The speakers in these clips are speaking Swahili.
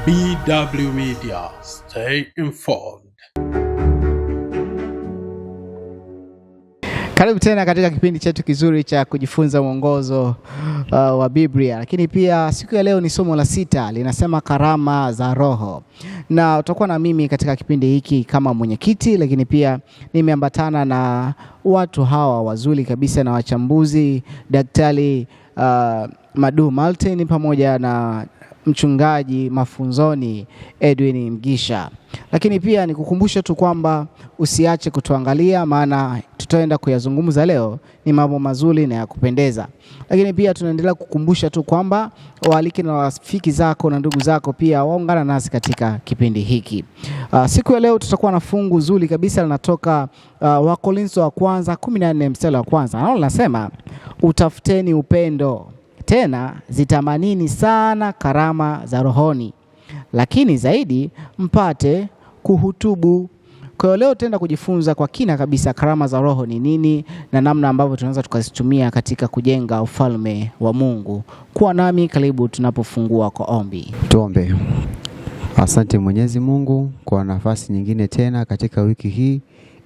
BW Media, stay informed. Karibu tena katika kipindi chetu kizuri cha kujifunza mwongozo wa Biblia. Lakini pia siku ya leo ni somo la 6, linasema karama za Roho. Na utakuwa na mimi katika kipindi hiki kama mwenyekiti, lakini pia nimeambatana na watu hawa wazuri kabisa na wachambuzi, Daktari Madu Martin pamoja na mchungaji mafunzoni Edwin Mgisha. Lakini pia nikukumbusha tu kwamba usiache kutuangalia, maana tutaenda kuyazungumza leo ni mambo mazuri na ya kupendeza. Lakini pia tunaendelea kukumbusha tu kwamba waalike na rafiki zako na ndugu zako pia waungana nasi katika kipindi hiki. Siku ya leo tutakuwa na fungu zuri kabisa linatoka Wakorintho wa kwanza 14 mstari wa kwanza. Nalo linasema, utafuteni upendo, tena zitamanini sana karama za rohoni, lakini zaidi mpate kuhutubu. Kwa hiyo leo tutaenda kujifunza kwa kina kabisa karama za Roho ni nini na namna ambavyo tunaweza tukazitumia katika kujenga ufalme wa Mungu. Kuwa nami, karibu tunapofungua kwa ombi. Tuombe. Asante Mwenyezi Mungu kwa nafasi nyingine tena katika wiki hii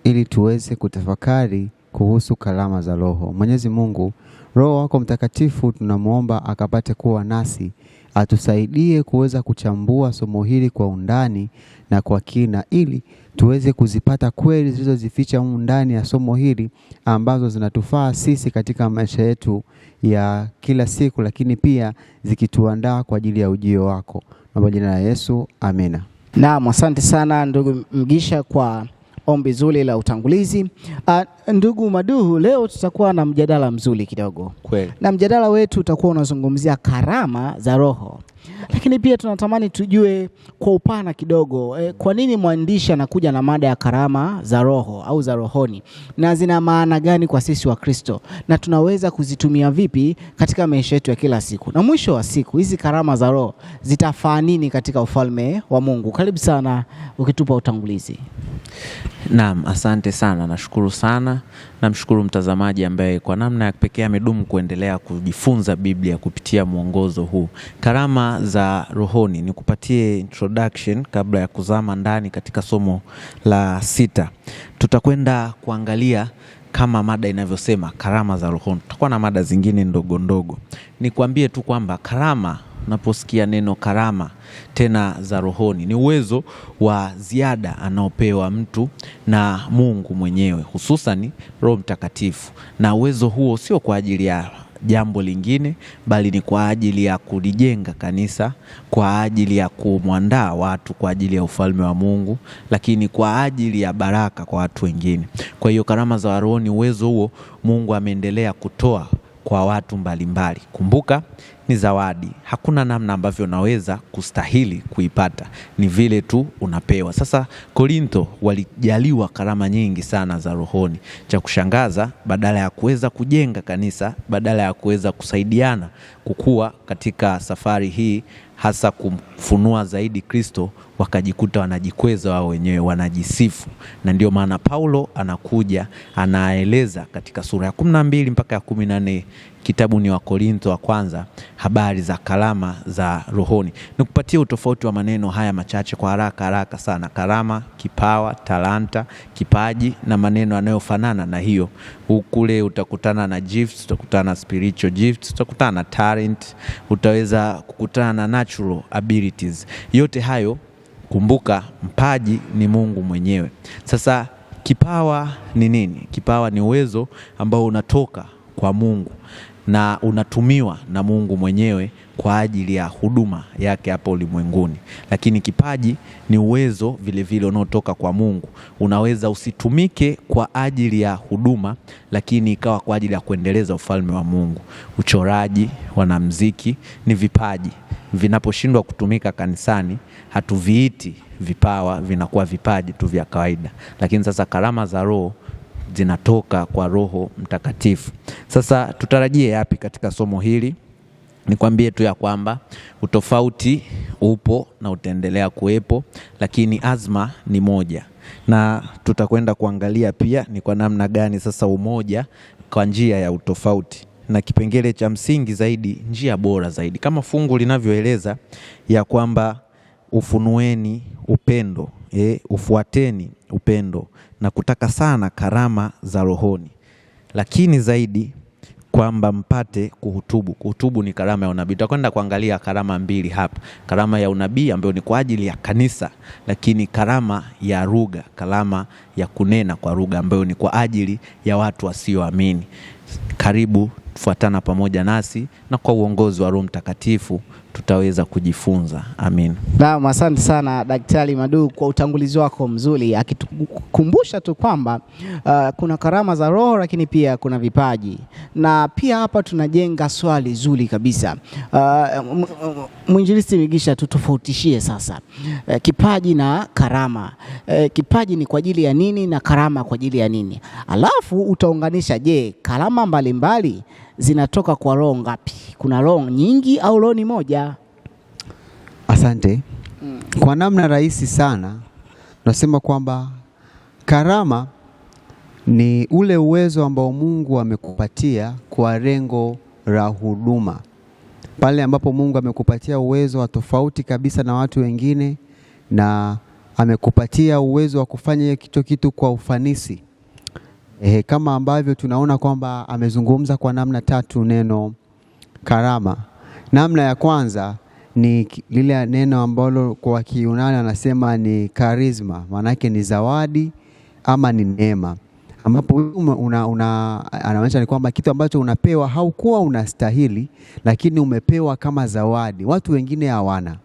ili tuweze kutafakari kuhusu karama za Roho. Mwenyezi Mungu, Roho wako Mtakatifu tunamuomba akapate kuwa nasi, atusaidie kuweza kuchambua somo hili kwa undani na kwa kina, ili tuweze kuzipata kweli zilizozificha ndani ya somo hili ambazo zinatufaa sisi katika maisha yetu ya kila siku, lakini pia zikituandaa kwa ajili ya ujio wako. Kwa jina la Yesu, amina. Naam, asante sana ndugu Mgisha kwa ombi zuri la utangulizi. Ndugu Maduhu, leo tutakuwa na mjadala mzuri kidogo. Kweli. Na mjadala wetu utakuwa unazungumzia karama za Roho. Lakini pia tunatamani tujue kwa upana kidogo, kwa nini mwandishi anakuja na mada ya karama za Roho au za rohoni, na zina maana gani kwa sisi wa Kristo, na tunaweza kuzitumia vipi katika maisha yetu ya kila siku, na mwisho wa siku hizi karama za Roho zitafaa nini katika ufalme wa Mungu. Karibu sana ukitupa utangulizi. Naam, asante sana. Nashukuru sana. Namshukuru mtazamaji ambaye kwa namna ya pekee amedumu kuendelea kujifunza Biblia kupitia mwongozo huu. Karama za rohoni, nikupatie introduction kabla ya kuzama ndani katika somo la 6. Tutakwenda kuangalia kama mada inavyosema karama za rohoni. Tutakuwa na mada zingine ndogo ndogo. Nikwambie tu kwamba karama, unaposikia neno karama tena za rohoni, ni uwezo wa ziada anaopewa mtu na Mungu mwenyewe, hususani Roho Mtakatifu. Na uwezo huo sio kwa ajili ya jambo lingine, bali ni kwa ajili ya kulijenga kanisa, kwa ajili ya kumwandaa watu kwa ajili ya ufalme wa Mungu, lakini kwa ajili ya baraka kwa watu wengine. Kwa hiyo karama za rohoni, uwezo huo Mungu ameendelea kutoa kwa watu mbalimbali. Kumbuka, ni zawadi. Hakuna namna ambavyo unaweza kustahili kuipata, ni vile tu unapewa. Sasa Korintho walijaliwa karama nyingi sana za rohoni. Cha kushangaza, badala ya kuweza kujenga kanisa, badala ya kuweza kusaidiana kukua katika safari hii, hasa kumfunua zaidi Kristo, wakajikuta wanajikweza wao wenyewe, wanajisifu. Na ndio maana Paulo anakuja anaeleza katika sura ya 12 mpaka ya 14, kitabu ni Wakorintho wa kwanza, habari za karama za rohoni. Nikupatie utofauti wa maneno haya machache kwa haraka sana. Karama, kipawa, talanta, kipaji na maneno yanayofanana na hiyo. Kule utakutana na gifts, utakutana na spiritual gifts, utakutana na talent, utaweza kukutana na natural abilities. Yote hayo, kumbuka, mpaji ni Mungu mwenyewe. Sasa kipawa ni nini? Kipawa ni uwezo ambao unatoka kwa Mungu na unatumiwa na Mungu mwenyewe kwa ajili ya huduma yake hapa ulimwenguni. Lakini kipaji ni uwezo vile vile unaotoka kwa Mungu. Unaweza usitumike kwa ajili ya huduma, lakini ikawa kwa ajili ya kuendeleza ufalme wa Mungu. Uchoraji, wanamuziki ni vipaji. Vinaposhindwa kutumika kanisani, hatuviiti vipawa, vinakuwa vipaji tu vya kawaida. Lakini sasa karama za Roho zinatoka kwa Roho Mtakatifu. Sasa tutarajie yapi katika somo hili? Nikwambie tu ya kwamba utofauti upo na utaendelea kuwepo, lakini azma ni moja. Na tutakwenda kuangalia pia ni kwa namna gani sasa umoja kwa njia ya utofauti. Na kipengele cha msingi zaidi, njia bora zaidi. Kama fungu linavyoeleza ya kwamba ufunueni upendo, ufuateni upendo na kutaka sana karama za rohoni, lakini zaidi kwamba mpate kuhutubu. Kuhutubu ni karama ya unabii. Tutakwenda kuangalia karama mbili hapa. Karama ya unabii ambayo ni kwa ajili ya kanisa, lakini karama ya lugha, karama ya kunena kwa lugha ambayo ni kwa ajili ya watu wasioamini. Karibu fuatana pamoja nasi, na kwa uongozi wa Roho Mtakatifu tutaweza kujifunza. Amin. Naam, asante sana Daktari Madu kwa utangulizi wako mzuri, akitukumbusha tu kwamba kuna karama za Roho, lakini pia kuna vipaji. Na pia hapa tunajenga swali zuri kabisa. Mwinjilisti Migisha, tutofautishie sasa kipaji na karama. Kipaji ni kwa ajili ya nini na karama kwa ajili ya nini? Alafu utaunganisha, je, karama mbalimbali zinatoka kwa roho ngapi? Kuna roho nyingi au roho ni moja? Asante. Kwa namna rahisi sana tunasema kwamba karama ni ule uwezo ambao Mungu amekupatia kwa lengo la huduma. Pale ambapo Mungu amekupatia uwezo wa tofauti kabisa na watu wengine, na amekupatia uwezo wa kufanya kitu kwa ufanisi. Kama ambavyo tunaona kwamba amezungumza kwa namna tatu neno karama. Namna ya kwanza ni lile neno ambalo kwa Kiyunani anasema ni karisma, maana yake ni zawadi ama ni neema, ambapo anaonyesha ni kwamba kitu ambacho unapewa haukuwa unastahili, lakini umepewa kama zawadi, watu wengine hawana.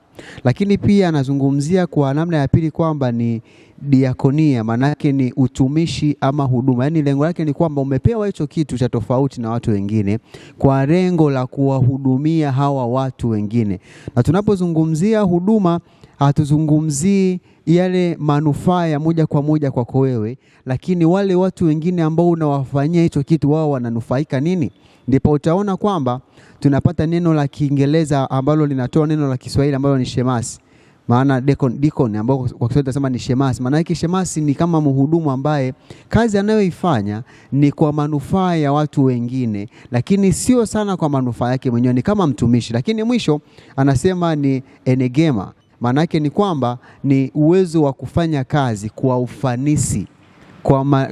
Lakini pia anazungumzia kwa namna ya pili kwamba ni diakonia, maana yake ni utumishi ama huduma. Yaani lengo lake ni kwamba umepewa hicho kitu cha tofauti na watu wengine kwa lengo la kuwahudumia hawa watu wengine. Na tunapozungumzia huduma, hatuzungumzii yale manufaa ya moja kwa moja kwako wewe, lakini wale watu wengine ambao unawafanyia hicho kitu, wao wananufaika nini? Ndipo utaona kwamba tunapata neno la Kiingereza ambalo linatoa neno la Kiswahili ambalo ni shemasi. Maana deacon ambao kwa Kiswahili tunasema ni shemasi. Maana yake shemasi ni kama mhudumu ambaye kazi anayoifanya ni kwa manufaa ya watu wengine, lakini sio sana kwa manufaa yake mwenyewe, ni kama mtumishi. Lakini mwisho anasema ni enegema. Maana yake ni kwamba ni uwezo wa kufanya kazi kwa ufanisi,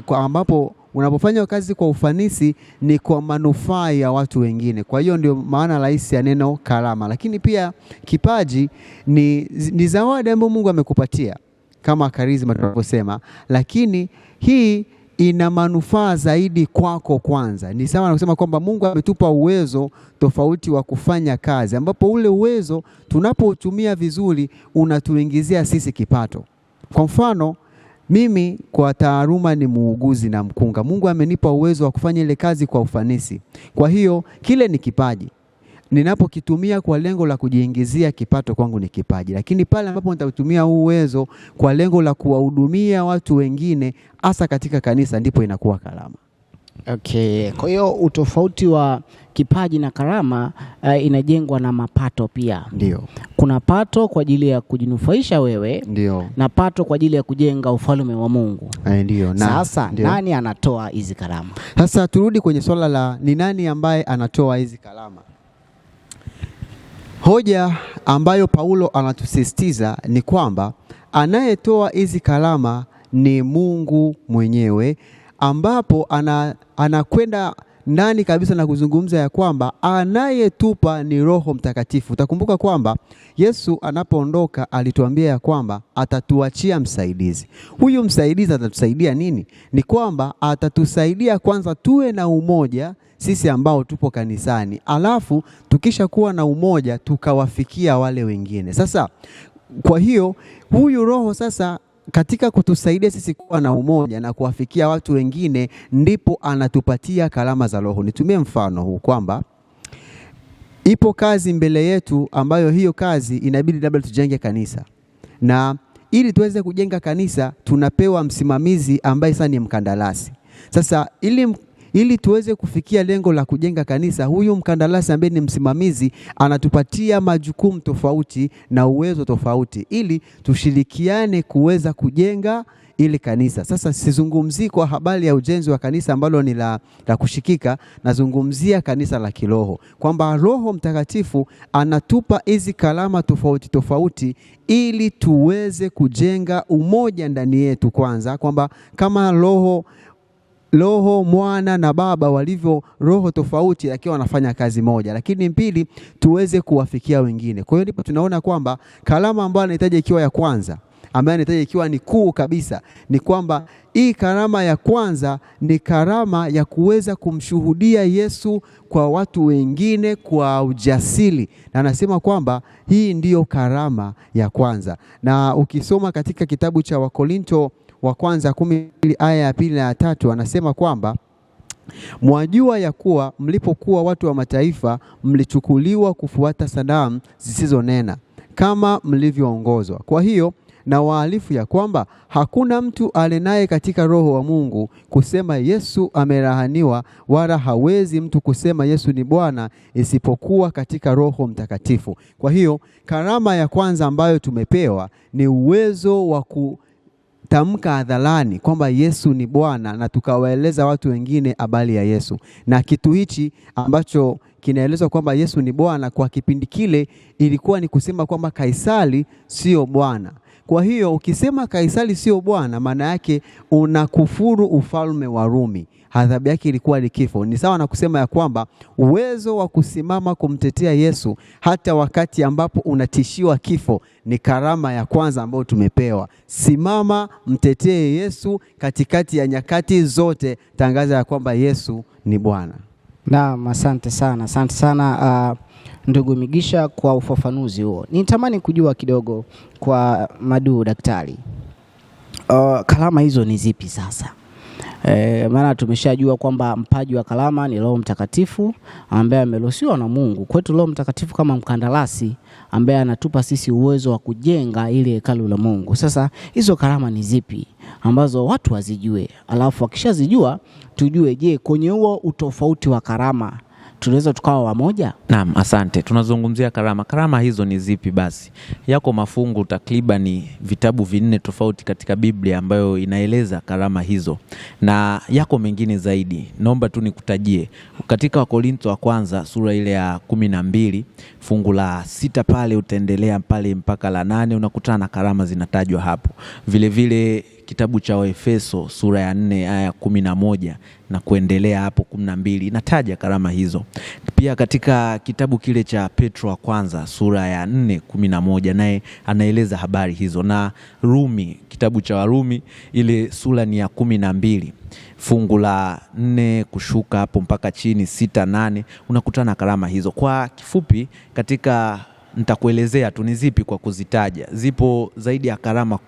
kwa ambapo unapofanya kazi kwa ufanisi ni kwa manufaa ya watu wengine. Kwa hiyo ndio maana rahisi ya neno karama. Lakini pia kipaji ni zawadi ambayo Mungu amekupatia kama karisma tunaposema, lakini hii ina manufaa zaidi kwako kwanza. Ni sawa na kusema kwamba Mungu ametupa uwezo tofauti wa kufanya kazi, ambapo ule uwezo tunapoutumia vizuri unatuingizia sisi kipato. Kwa mfano, mimi kwa taaluma ni muuguzi na mkunga. Mungu amenipa uwezo wa kufanya ile kazi kwa ufanisi. Kwa hiyo kile ni kipaji. Ninapokitumia kwa lengo la kujiingizia kipato, kwangu ni kipaji. Lakini pale ambapo nitatumia uwezo kwa lengo la kuwahudumia watu wengine, hasa katika kanisa, ndipo inakuwa karama. Okay, kwa hiyo utofauti wa kipaji na karama inajengwa na mapato pia. Ndio. Kuna pato kwa ajili ya kujinufaisha wewe. Ndio. Na pato kwa ajili ya kujenga ufalme wa Mungu. Ndio. Sasa nani anatoa hizi karama? Sasa turudi kwenye swala la ni nani ambaye anatoa hizi karama. Hoja ambayo Paulo anatusisitiza ni kwamba anayetoa hizi karama ni Mungu mwenyewe, ambapo anakwenda ndani kabisa na kuzungumza ya kwamba anayetupa ni Roho Mtakatifu. Utakumbuka kwamba Yesu anapoondoka alituambia ya kwamba atatuachia msaidizi. Huyu msaidizi atatusaidia nini? Ni kwamba atatusaidia kwanza tuwe na umoja sisi ambao tupo kanisani, alafu tukisha kuwa na umoja tukawafikia wale wengine. Sasa kwa hiyo huyu Roho sasa katika kutusaidia sisi kuwa na umoja na kuwafikia watu wengine, ndipo anatupatia karama za Roho. Nitumie mfano huu kwamba ipo kazi mbele yetu ambayo hiyo kazi inabidi labda tujenge kanisa. Na ili tuweze kujenga kanisa tunapewa msimamizi ambaye sasa ni mkandarasi. Sasa ili ili tuweze kufikia lengo la kujenga kanisa, huyu mkandarasi ambaye ni msimamizi anatupatia majukumu tofauti na uwezo tofauti ili tushirikiane kuweza kujenga ili kanisa. Sasa sizungumzii kwa habari ya ujenzi wa kanisa ambalo ni la kushikika, nazungumzia kanisa la kiroho, kwamba Roho Mtakatifu anatupa hizi karama tofauti tofauti ili tuweze kujenga umoja ndani yetu. Kwanza kwamba kama Roho, Mwana na Baba walivyo roho tofauti lakini wanafanya kazi moja, lakini pili tuweze kuwafikia wengine. Kwa hiyo ndipo tunaona kwamba karama ambayo anahitaji ikiwa ya kwanza, ambaye anahitaji ikiwa ni kuu kabisa, ni kwamba hii karama ya kwanza ni karama ya kuweza kumshuhudia Yesu kwa watu wengine kwa ujasiri, na anasema kwamba hii ndiyo karama ya kwanza. Na ukisoma katika kitabu cha Wakorinto wa kwanza 10 aya ya 2 na ya 3 anasema kwamba mwajua ya kuwa mlipokuwa watu wa mataifa mlichukuliwa kufuata sanamu zisizonena kama mlivyoongozwa. Kwa hiyo na waalifu ya kwamba hakuna mtu alenaye katika Roho wa Mungu kusema Yesu amelahaniwa, wala hawezi mtu kusema Yesu ni Bwana isipokuwa katika Roho Mtakatifu. Kwa hiyo karama ya kwanza ambayo tumepewa ni uwezo wa kutamka hadharani kwamba Yesu ni Bwana na tukawaeleza watu wengine habari ya Yesu. Na kitu hichi ambacho kinaelezwa kwamba Yesu ni Bwana kwa kipindi kile ilikuwa ni kusema kwamba Kaisari sio Bwana. Kwa hiyo ukisema Kaisari sio Bwana, maana yake unakufuru ufalme wa Rumi. Adhabu yake ilikuwa ni kifo. Ni sawa na kusema ya kwamba uwezo wa kusimama kumtetea Yesu hata wakati ambapo unatishiwa kifo ni karama ya kwanza ambayo tumepewa. Simama, mtetee Yesu katikati ya nyakati zote, tangaza ya kwamba Yesu ni Bwana. Naam, asante sana ndugu Migisha kwa ufafanuzi huo. Nitamani kujua kidogo kwa Madu daktari, karama hizo ni zipi sasa? Maana tumeshajua kwamba mpaji wa karama ni Roho Mtakatifu ambaye ameruhusiwa na Mungu. Kwetu Roho Mtakatifu kama mkandarasi ambaye anatupa sisi uwezo wa kujenga ile hekalu la Mungu. Sasa hizo karama ni zipi ambazo watu wazijue? Alafu wakishazijua tujue, je, kwenye huo utofauti wa karama tunaweza tukawa wamoja? Naam, asante. Tunazungumzia karama. Karama hizo ni zipi basi? Yako mafungu takriban vitabu 4 tofauti katika Biblia ambayo inaeleza karama hizo. Na yako mengine zaidi. Naomba tu nikutajie. Katika Wakorintho wa kwanza sura ile ya 12 fungu la 6 pale utaendelea pale mpaka la 8 unakutana na karama zinatajwa hapo. Vile vile kitabu cha Waefeso sura ya 4 aya 11 na kuendelea hapo 12 inataja karama hizo. Pia katika kitabu kile cha Petro wa kwanza sura ya 4:11 naye anaeleza habari hizo. Na Rumi, kitabu cha Warumi ile sura ni ya 12 fungu la 4 kushuka hapo mpaka chini 6-8 unakutana karama hizo. Kwa kifupi nitakuelezea tu ni zipi kwa kuzitaja. Zipo zaidi ya karama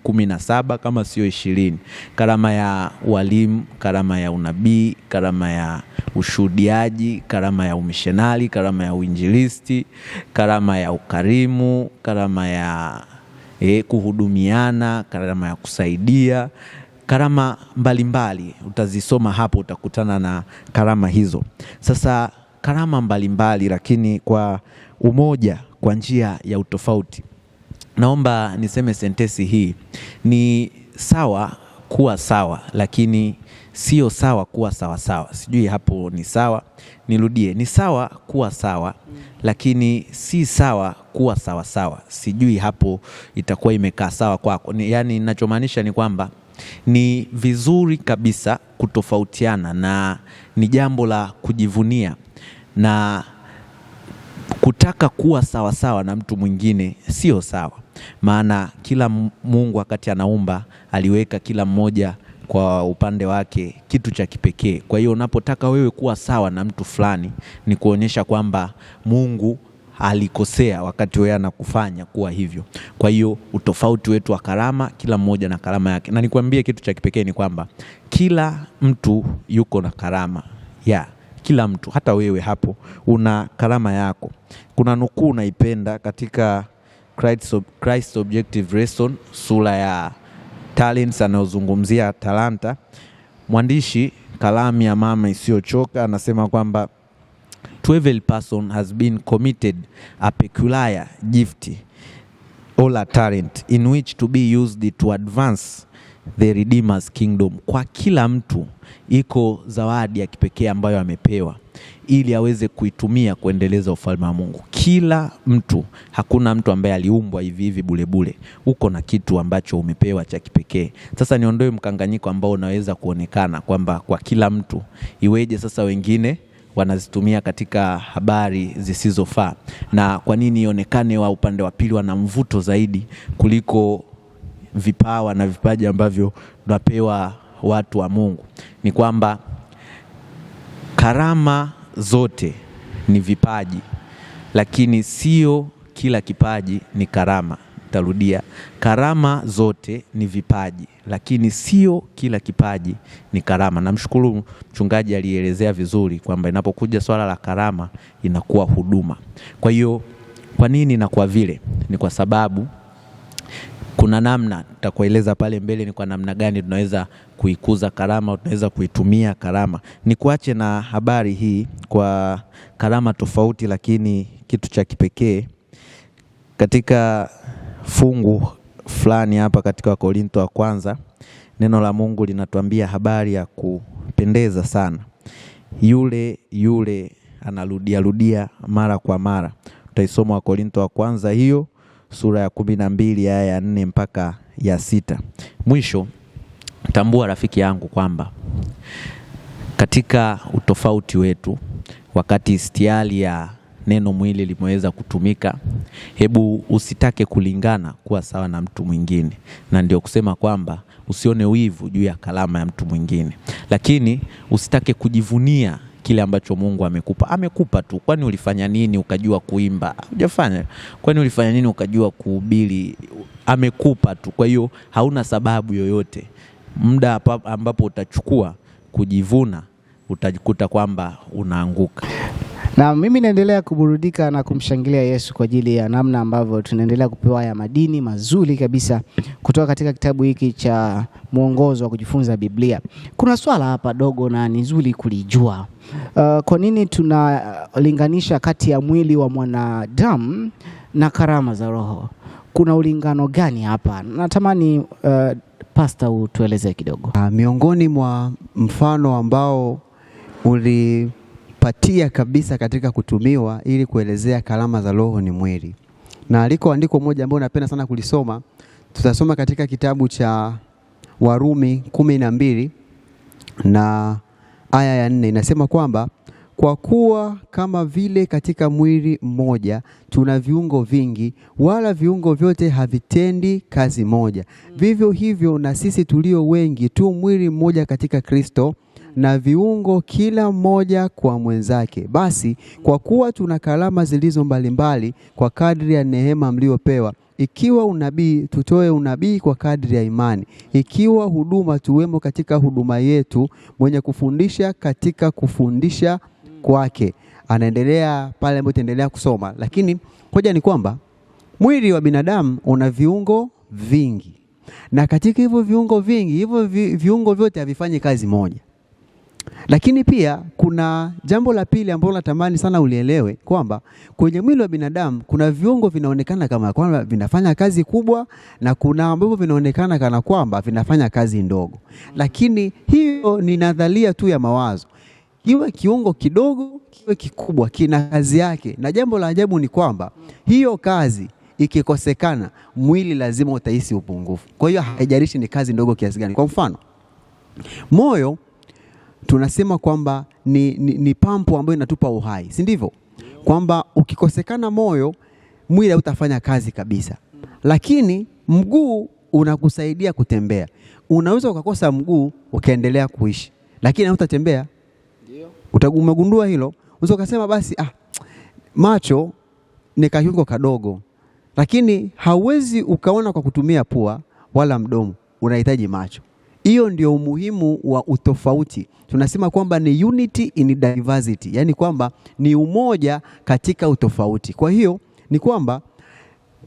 17 kama sio 20. Karama ya walimu, karama ya unabii, karama ya ushuhudiaji, karama ya umishonari, karama ya uinjilisti, karama ya ukarimu, karama ya kuhudumiana, karama ya kusaidia, karama mbalimbali. Utazisoma hapo utakutana na karama hizo. Sasa karama mbalimbali lakini kwa umoja kwa njia ya utofauti. Naomba niseme sentensi hii, ni sawa kuwa sawa lakini sio sawa kuwa sawa sawa. Sijui hapo ni sawa. Nirudie, ni sawa kuwa sawa lakini si sawa kuwa sawa sawa. Sijui hapo itakuwa imekaa sawa kwako. Yaani ninachomaanisha ni kwamba ni vizuri kabisa kutofautiana na ni jambo la kujivunia, na kutaka kuwa sawa sawa na mtu mwingine sio sawa. Maana kila Mungu wakati anaumba aliweka kila mmoja kwa upande wake kitu cha kipekee. Kwa hiyo unapotaka wewe kuwa sawa na mtu fulani ni kuonyesha kwamba Mungu alikosea wakati wewe anakufanya kuwa hivyo. Kwa hiyo utofauti wetu wa karama, kila mmoja na karama yake. Na nikwambie kitu cha kipekee ni kwamba kila mtu yuko na karama. Kila mtu, hata wewe hapo una karama yako. Kuna nukuu naipenda katika Christ Objective Lesson sura ya talents anayozungumzia talanta. Mwandishi kalamu ya mama isiyochoka, anasema kwamba to every person has been committed a peculiar gift or a talent in which to be used to advance the Redeemer's kingdom. Kwa kila mtu iko zawadi ya kipekee ambayo amepewa ili aweze kuitumia kuendeleza ufalme wa Mungu. Kila mtu, hakuna mtu ambaye aliumbwa hivi hivi bure bure. Uko na kitu ambacho umepewa cha kipekee. Sasa niondoe mkanganyiko ambao unaweza kuonekana kwamba kwa kila mtu, iweje sasa wengine wanazitumia katika habari zisizofaa, na kwa nini ionekane wa upande wa pili wana mvuto zaidi kuliko vipawa na vipaji ambavyo tunapewa watu wa Mungu? Ni kwamba karama zote ni vipaji, lakini sio kila kipaji ni karama. Tarudia, karama zote ni vipaji, lakini sio kila kipaji ni karama. Namshukuru mchungaji alielezea vizuri kwamba inapokuja swala la karama inakuwa huduma. Kwa hiyo kwa nini na kwa vile? Ni kwa sababu kuna namna, nitakueleza pale mbele ni kwa namna gani tunaweza kuikuza karama, tunaweza kuitumia karama. Ni kuache na habari hii kwa karama tofauti lakini kitu cha kipekee. Katika fungu fulani hapa katika Wakorintho wa kwanza, neno la Mungu linatuambia habari ya kupendeza sana. Yule anarudia mara kwa mara. Tutaisoma Wakorintho wa kwanza hiyo sura ya 12 aya ya 4 mpaka ya 6. Mwisho, tambua rafiki yangu kwamba katika utofauti wetu, wakati istiali ya neno mwili limeweza kutumika, hebu usitake kulingana kuwa sawa na mtu mwingine. Na ndio kusema kwamba usione wivu juu ya kalama ya mtu mwingine, lakini usitake kujivunia kile ambacho Mungu amekupa. Amekupa tu. Kwani ulifanya nini ukajua kuimba? Hujafanya. Kwani ulifanya nini ukajua kuhubiri? Amekupa tu. Kwa hiyo hauna sababu yoyote. Muda ambapo utachukua kujivuna, utajikuta kwamba unaanguka. Na mimi naendelea kuburudika na kumshangilia Yesu kwa ajili ya namna ambavyo tunaendelea kupewa ya madini mazuri kabisa kutoka katika kitabu hiki cha mwongozo wa kujifunza Biblia. Kuna swala hapa dogo na ni nzuri kulijua. Kwa nini tunalinganisha kati ya mwili wa mwanadamu na karama za Roho? Kuna ulingano gani hapa? Natamani Pastor utueleze kidogo. Miongoni mwa mfano ambao ulipatia kabisa katika kutumiwa ili kuelezea karama za Roho ni mwili. Na aliko andiko moja ambao napenda sana kulisoma, tutasoma katika kitabu cha Warumi 12 na aya ya 4. Inasema kwamba kwa kuwa kama vile katika mwili mmoja tuna viungo vingi, wala viungo vyote havitendi kazi moja, vivyo hivyo na sisi tulio wengi tu mwili mmoja katika Kristo, na viungo kila mmoja kwa mwenzake. Basi kwa kuwa tuna karama zilizo mbalimbali kwa kadri ya neema mliopewa, ikiwa unabii, tutoe unabii kwa kadri ya imani. Ikiwa huduma, tuwemo katika huduma yetu. Mwenye kufundisha katika kufundisha kwake. Anaendelea pale ambapo tuendelea kusoma. Lakini hoja ni kwamba mwili wa binadamu una viungo vingi. Na katika hivyo viungo vingi, hivyo viungo vyote havifanyi kazi moja. Lakini pia kuna jambo la pili ambalo natamani sana ulielewe, kwamba kwenye mwili wa binadamu kuna viungo vinaonekana kama kwamba vinafanya kazi kubwa, na kuna ambavyo vinaonekana kana kwamba vinafanya kazi ndogo. Lakini hiyo ni nadharia tu ya mawazo. Kiwe kiungo kidogo, kiwe kikubwa, kina kazi yake. Na jambo la ajabu ni kwamba hiyo kazi ikikosekana, mwili lazima utahisi upungufu. Kwa hiyo haijalishi ni kazi ndogo kiasi gani. Kwa mfano, moyo tunasema kwamba ni pampu ambayo inatupa uhai, si ndivyo? Kwamba ukikosekana moyo, mwili hautafanya kazi kabisa. Lakini mguu unakusaidia kutembea. Unaweza ukakosa mguu ukaendelea kuishi, lakini hautatembea. Ndio. Umegundua hilo? Unaweza ukasema basi macho ni kiungo kadogo, lakini hauwezi ukaona kwa kutumia pua wala mdomo, unahitaji macho. Hiyo ndio umuhimu wa utofauti. Tunasema kwamba ni unity in diversity, yani kwamba ni umoja katika utofauti. Kwa hiyo ni kwamba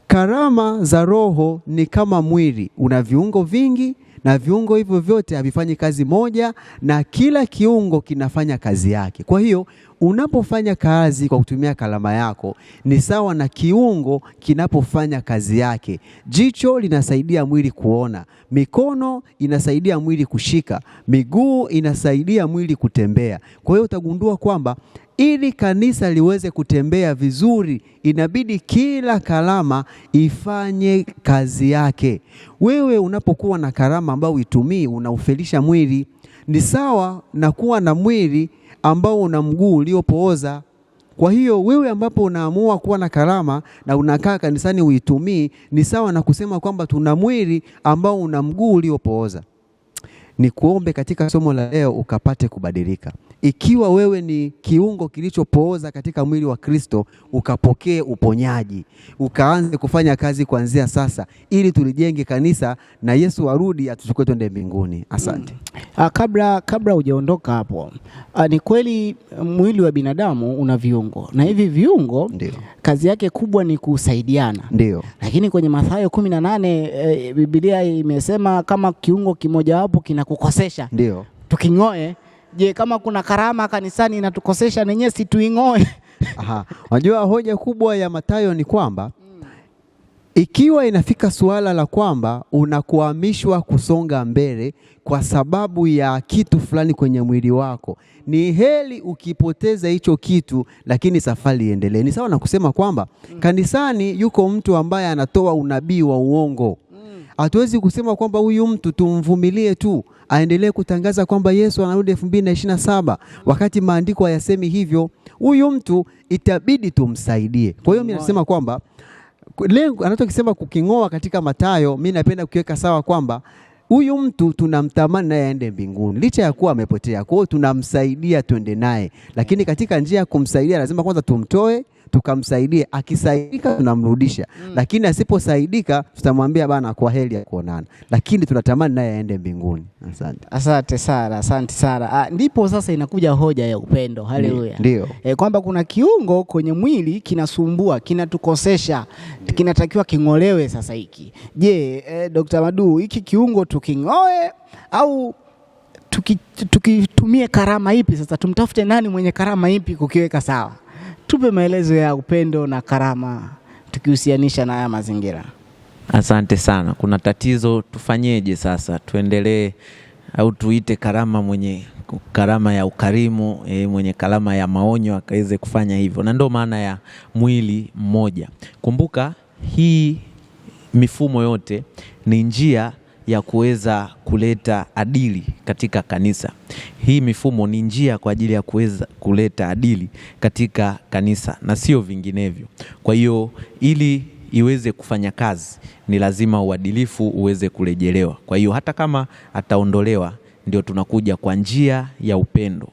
karama za Roho ni kama mwili, una viungo vingi na viungo hivyo vyote havifanyi kazi moja, na kila kiungo kinafanya kazi yake. Kwa hiyo unapofanya kazi kwa kutumia kalama yako ni sawa na kiungo kinapofanya kazi yake. Jicho linasaidia mwili kuona, mikono inasaidia mwili kushika, miguu inasaidia mwili kutembea. Kwa hiyo utagundua kwamba ili kanisa liweze kutembea vizuri, inabidi kila kalama ifanye kazi yake. Wewe unapokuwa na kalama ambayo uitumii, unaufelisha mwili. Ni sawa na kuwa na mwili ambao una mguu uliopooza. Kwa hiyo wewe ambapo unaamua kuwa na kalama na unakaa kanisani uitumii, ni sawa na kusema kwamba tuna mwili ambao una mguu uliopooza. Ni kuombe katika somo la leo ukapate kubadilika. Ikiwa wewe ni kiungo kilichopooza katika mwili wa Kristo, ukapokee uponyaji, ukaanze kufanya kazi kuanzia sasa, ili tulijenge kanisa na Yesu arudi atuchukue twende mbinguni. Asante. Kabla hujaondoka hapo, ni kweli mwili wa binadamu una viungo, na hivi viungo Ndiyo. kazi yake kubwa ni kusaidiana. Ndiyo. Lakini kwenye Mathayo 18 Biblia imesema kama kiungo kimoja wapo kinakukosesha, Ndiyo, tuking'oe. Je, kama kuna karama kanisani inatukosesha, nenyewe si tuing'oe? Unajua hoja kubwa ya Mathayo ni kwamba ikiwa inafika suala la kwamba unakuhamishwa kusonga mbele kwa sababu ya kitu fulani kwenye mwili wako, ni heri ukipoteza hicho kitu, lakini safari iendelee. Ni sawa na kusema kwamba kanisani yuko mtu ambaye anatoa unabii wa uongo. Hatuwezi kusema kwamba huyu mtu tumvumilie tu aendelee kutangaza kwamba Yesu anarudi 2027 wakati maandiko hayasemi hivyo. Huyu mtu itabidi tumsaidie. Kwa hiyo mimi nasema kwamba lengo anachokisema kuking'oa katika Mathayo, mimi napenda kuweka sawa kwamba huyu mtu tunamtamani naye aende mbinguni licha ya kuwa amepotea. Kwa hiyo tunamsaidia tuende naye, lakini katika njia ya kumsaidia lazima kwanza tumtoe, tukamsaidie. Akisaidika tunamrudisha, lakini asiposaidika tutamwambia bana kwa heri ya kuonana, lakini tunatamani naye aende mbinguni. Asante. Asante sana, asante sana. Ndipo sasa inakuja hoja ya upendo. Haleluya. Ndio. Kwamba kuna kiungo kwenye mwili kinasumbua, kinatukosesha, kinatakiwa king'olewe sasa hiki. Je, Dr. Madu, hiki kiungo tuking'oe au tukitumie karama ipi sasa? Tumtafute nani mwenye karama ipi kukiweka sawa? Tupe maelezo ya upendo na karama tukihusianisha na haya mazingira. Asante sana. Kuna tatizo, tufanyeje sasa? Tuendelee au tuite karama mwenye karama ya ukarimu, mwenye karama ya maonyo akaweze kufanya hivyo? Na ndio maana ya mwili mmoja. Kumbuka hii mifumo yote ni njia ya kuweza kuleta adili katika kanisa. Hii mifumo ni njia kwa ajili ya kuweza kuleta adili katika kanisa na sio vinginevyo. Kwa hiyo ili iweze kufanya kazi ni lazima uadilifu uweze kurejelewa. Kwa hiyo hata kama ataondolewa, ndio tunakuja kwa njia ya upendo,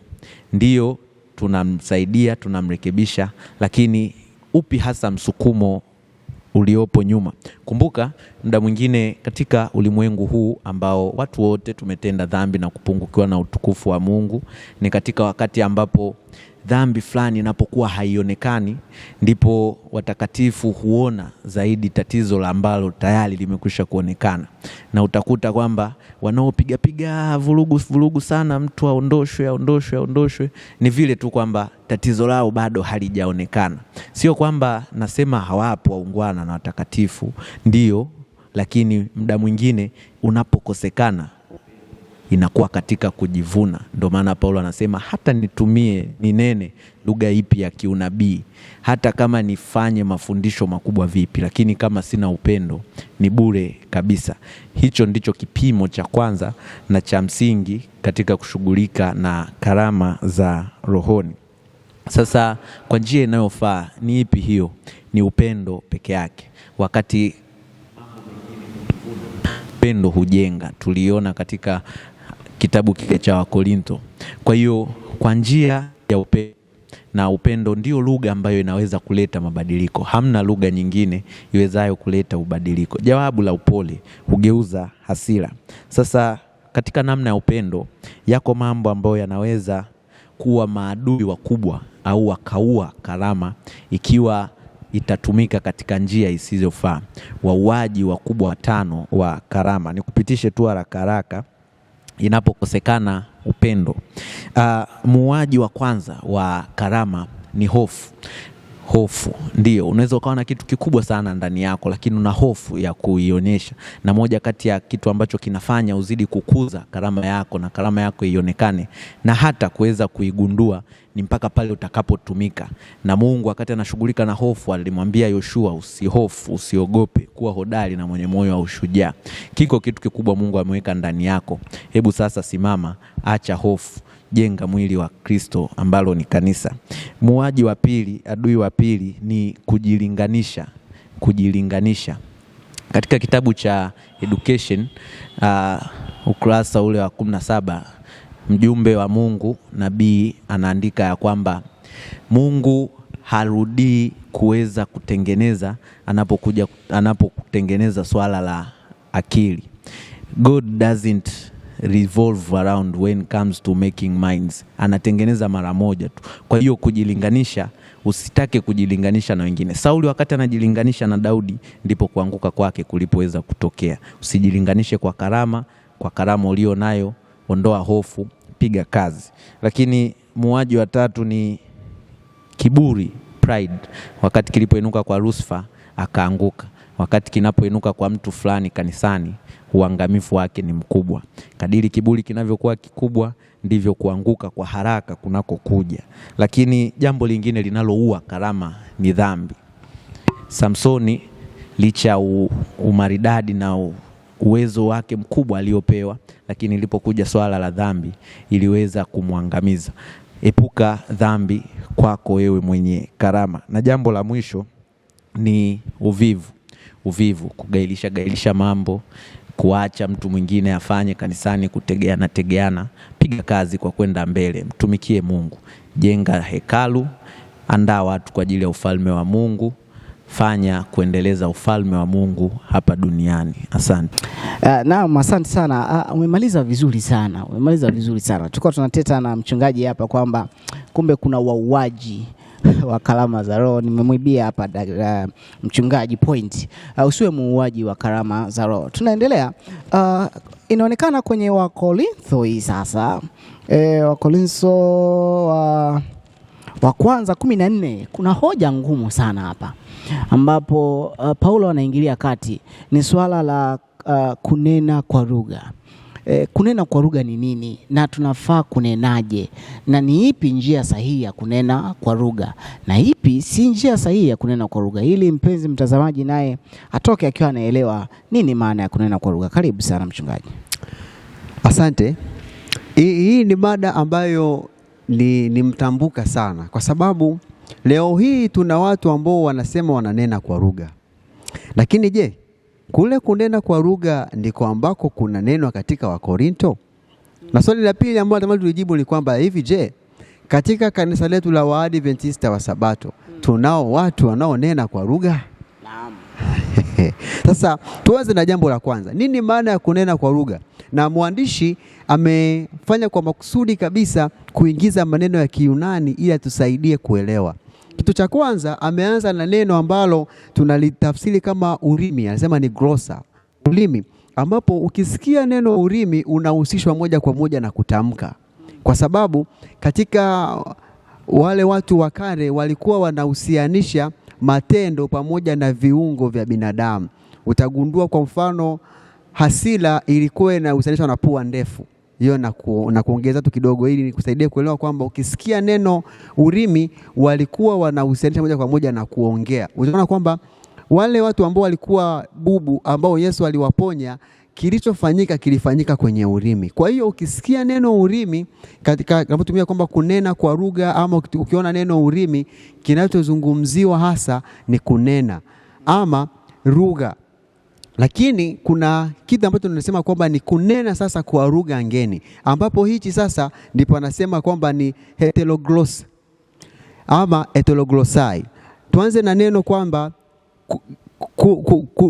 ndio tunamsaidia, tunamrekebisha, lakini upi hasa msukumo uliopo nyuma? Kumbuka muda mwingine katika ulimwengu huu ambao watu wote tumetenda dhambi na kupungukiwa na utukufu wa Mungu, ni katika wakati ambapo dhambi fulani inapokuwa haionekani, ndipo watakatifu huona zaidi tatizo la ambalo tayari limekwisha kuonekana. Na utakuta kwamba wanaopiga vurugu sana mtu aondoshwe ni vile tu kwamba tatizo lao bado halijaonekana. Sio kwamba nasema hawapo waungwana na watakatifu, ndio, lakini muda mwingine unapokosekana inakuwa katika kujivuna. Ndio maana Paulo anasema hata ninene lugha ipi ya kiunabii, hata kama nifanye mafundisho makubwa vipi, lakini kama sina upendo ni bure kabisa. Hicho ndicho kipimo cha kwanza na cha msingi katika kushughulika na karama za rohoni. Sasa kwa njia inayofaa ni ipi hiyo? Ni upendo peke yake. Wakati upendo hujenga, tuliona katika kitabu kile cha Wakorinto. Kwa hiyo kwa njia ya upendo, na upendo ndio lugha ambayo inaweza kuleta mabadiliko. Hamna lugha nyingine iwezayo kuleta ubadiliko. Jawabu la upole hugeuza hasira. Sasa katika namna ya upendo, yako mambo ambayo yanaweza kuwa maadui wakubwa au wakaua karama ikiwa itatumika katika njia isizofaa. Wauaji wakubwa 5 wa karama. Nikupitishe tu haraka haraka inapokosekana upendo. Muuaji wa kwanza wa karama ni hofu. Hofu ndio unaweza ukawa na kitu kikubwa sana ndani yako, lakini una hofu ya kuionyesha. Na moja kati ya kitu ambacho kinafanya uzidi kukuza karama yako na karama yako ionekane na hata kuweza kuigundua ni mpaka pale utakapotumika. Na Mungu wakati anashughulika na hofu alimwambia Yoshua, usihofu, usiogope, kuwa hodari na mwenye moyo wa ushujaa. Kiko kitu kikubwa Mungu ameweka ndani yako. Hebu sasa simama, acha hofu, jenga mwili wa Kristo ambalo ni kanisa. Muuaji wa pili, adui wa pili ni kujilinganisha. Kujilinganisha. Katika kitabu cha Education ukurasa ule wa 17, mjumbe wa Mungu nabii anaandika ya kwamba Mungu harudii kuweza kutengeneza anapokutengeneza swala la akili. God doesn't revolve around when comes to making minds. Anatengeneza mara moja tu. Kwa hiyo kujilinganisha, usitake kujilinganisha na wengine. Sauli wakati anajilinganisha na Daudi ndipo kuanguka kwake kulipoweza kutokea. Usijilinganishe kwa karama ulio nayo, ondoa hofu, piga kazi. Lakini muuaji wa tatu ni kiburi, pride. Wakati kilipoinuka kwa Lucifer akaanguka. Wakati kinapoinuka kwa mtu fulani kanisani, uangamifu wake ni mkubwa. Kadiri kiburi kinavyokuwa kikubwa ndivyo kuanguka kwa haraka kunakokuja. Lakini jambo lingine linaloua karama ni dhambi. Samsoni licha umaridadi na uwezo wake mkubwa aliopewa, lakini ilipokuja swala la dhambi iliweza kumwangamiza. Epuka dhambi kwako wewe mwenye karama. Na jambo la mwisho ni uvivu, kugailisha mambo, kuacha mtu mwingine afanye kanisani, kutegeana. Piga kazi kwa kwenda mbele, mtumikie Mungu, jenga hekalu, andaa watu kwa ajili ya ufalme wa Mungu, fanya kuendeleza ufalme wa Mungu hapa duniani. Asante. Naam, asante sana. Umemaliza vizuri sana. Tulikuwa tunateta na mchungaji hapa kwamba kumbe kuna wauaji wa karama za roho. Nimemwibia hapa mchungaji point. Usiwe muuaji wa karama za roho. Tunaendelea. Inaonekana kwenye Wakorintho hii sasa. Wakorintho wa kwanza 14 kuna hoja ngumu sana hapa ambapo Paulo anaingilia kati. Ni swala la kunena kwa lugha. Kunena kwa lugha ni nini na tunafaa kunenaje, na ni ipi njia sahihi ya kunena kwa lugha na ipi si njia sahihi ya kunena kwa lugha, ili mpenzi mtazamaji naye atoke akiwa anaelewa nini maana ya kunena kwa lugha. Karibu sana mchungaji. Asante. Hii ni mada ambayo ni mtambuka sana, kwa sababu leo hii tuna watu ambao wanasema wananena kwa lugha. Lakini je, kule kunena kwa lugha ndiko ambako kuna neno katika Wakorinto? Na swali la pili ambalo natamani tulijibu ni kwamba hivi, je, katika kanisa letu la Waadventista wa Sabato tunao watu wanaonena kwa lugha? Naam. Sasa tuanze na jambo la kwanza. Nini maana ya kunena kwa lugha? Na mwandishi amefanya kwa makusudi kabisa kuingiza maneno ya Kiyunani ili atusaidie kuelewa. Kitu cha kwanza ameanza na neno ambalo tunalitafsiri kama urimi. Anasema ni glosa, ulimi, ambapo ukisikia neno urimi unahusishwa moja kwa moja na kutamka. Kwa sababu katika wale watu wa kale walikuwa wanahusianisha matendo pamoja na viungo vya binadamu. Utagundua kwa mfano hasira ilikuwa inahusianishwa na pua ndefu. Hiyo na kuongeza tu kidogo ili nikusaidie kuelewa kwamba ukisikia neno urimi walikuwa wanahusianisha moja kwa moja na kuongea. Unaona kwamba wale watu ambao walikuwa bubu ambao Yesu aliwaponya, kilichofanyika kilifanyika kwenye urimi. Kwa hiyo ukisikia neno urimi katika unapotumia kwamba kunena kwa lugha, ama ukiona neno urimi, kinachozungumziwa hasa ni kunena ama lugha. Lakini kuna kitu ambacho tunasema kwamba ni kunena sasa kwa lugha ngeni, ambapo hichi sasa ndipo anasema kwamba ni heterogloss ama heteroglossai. Tuanze na neno kwamba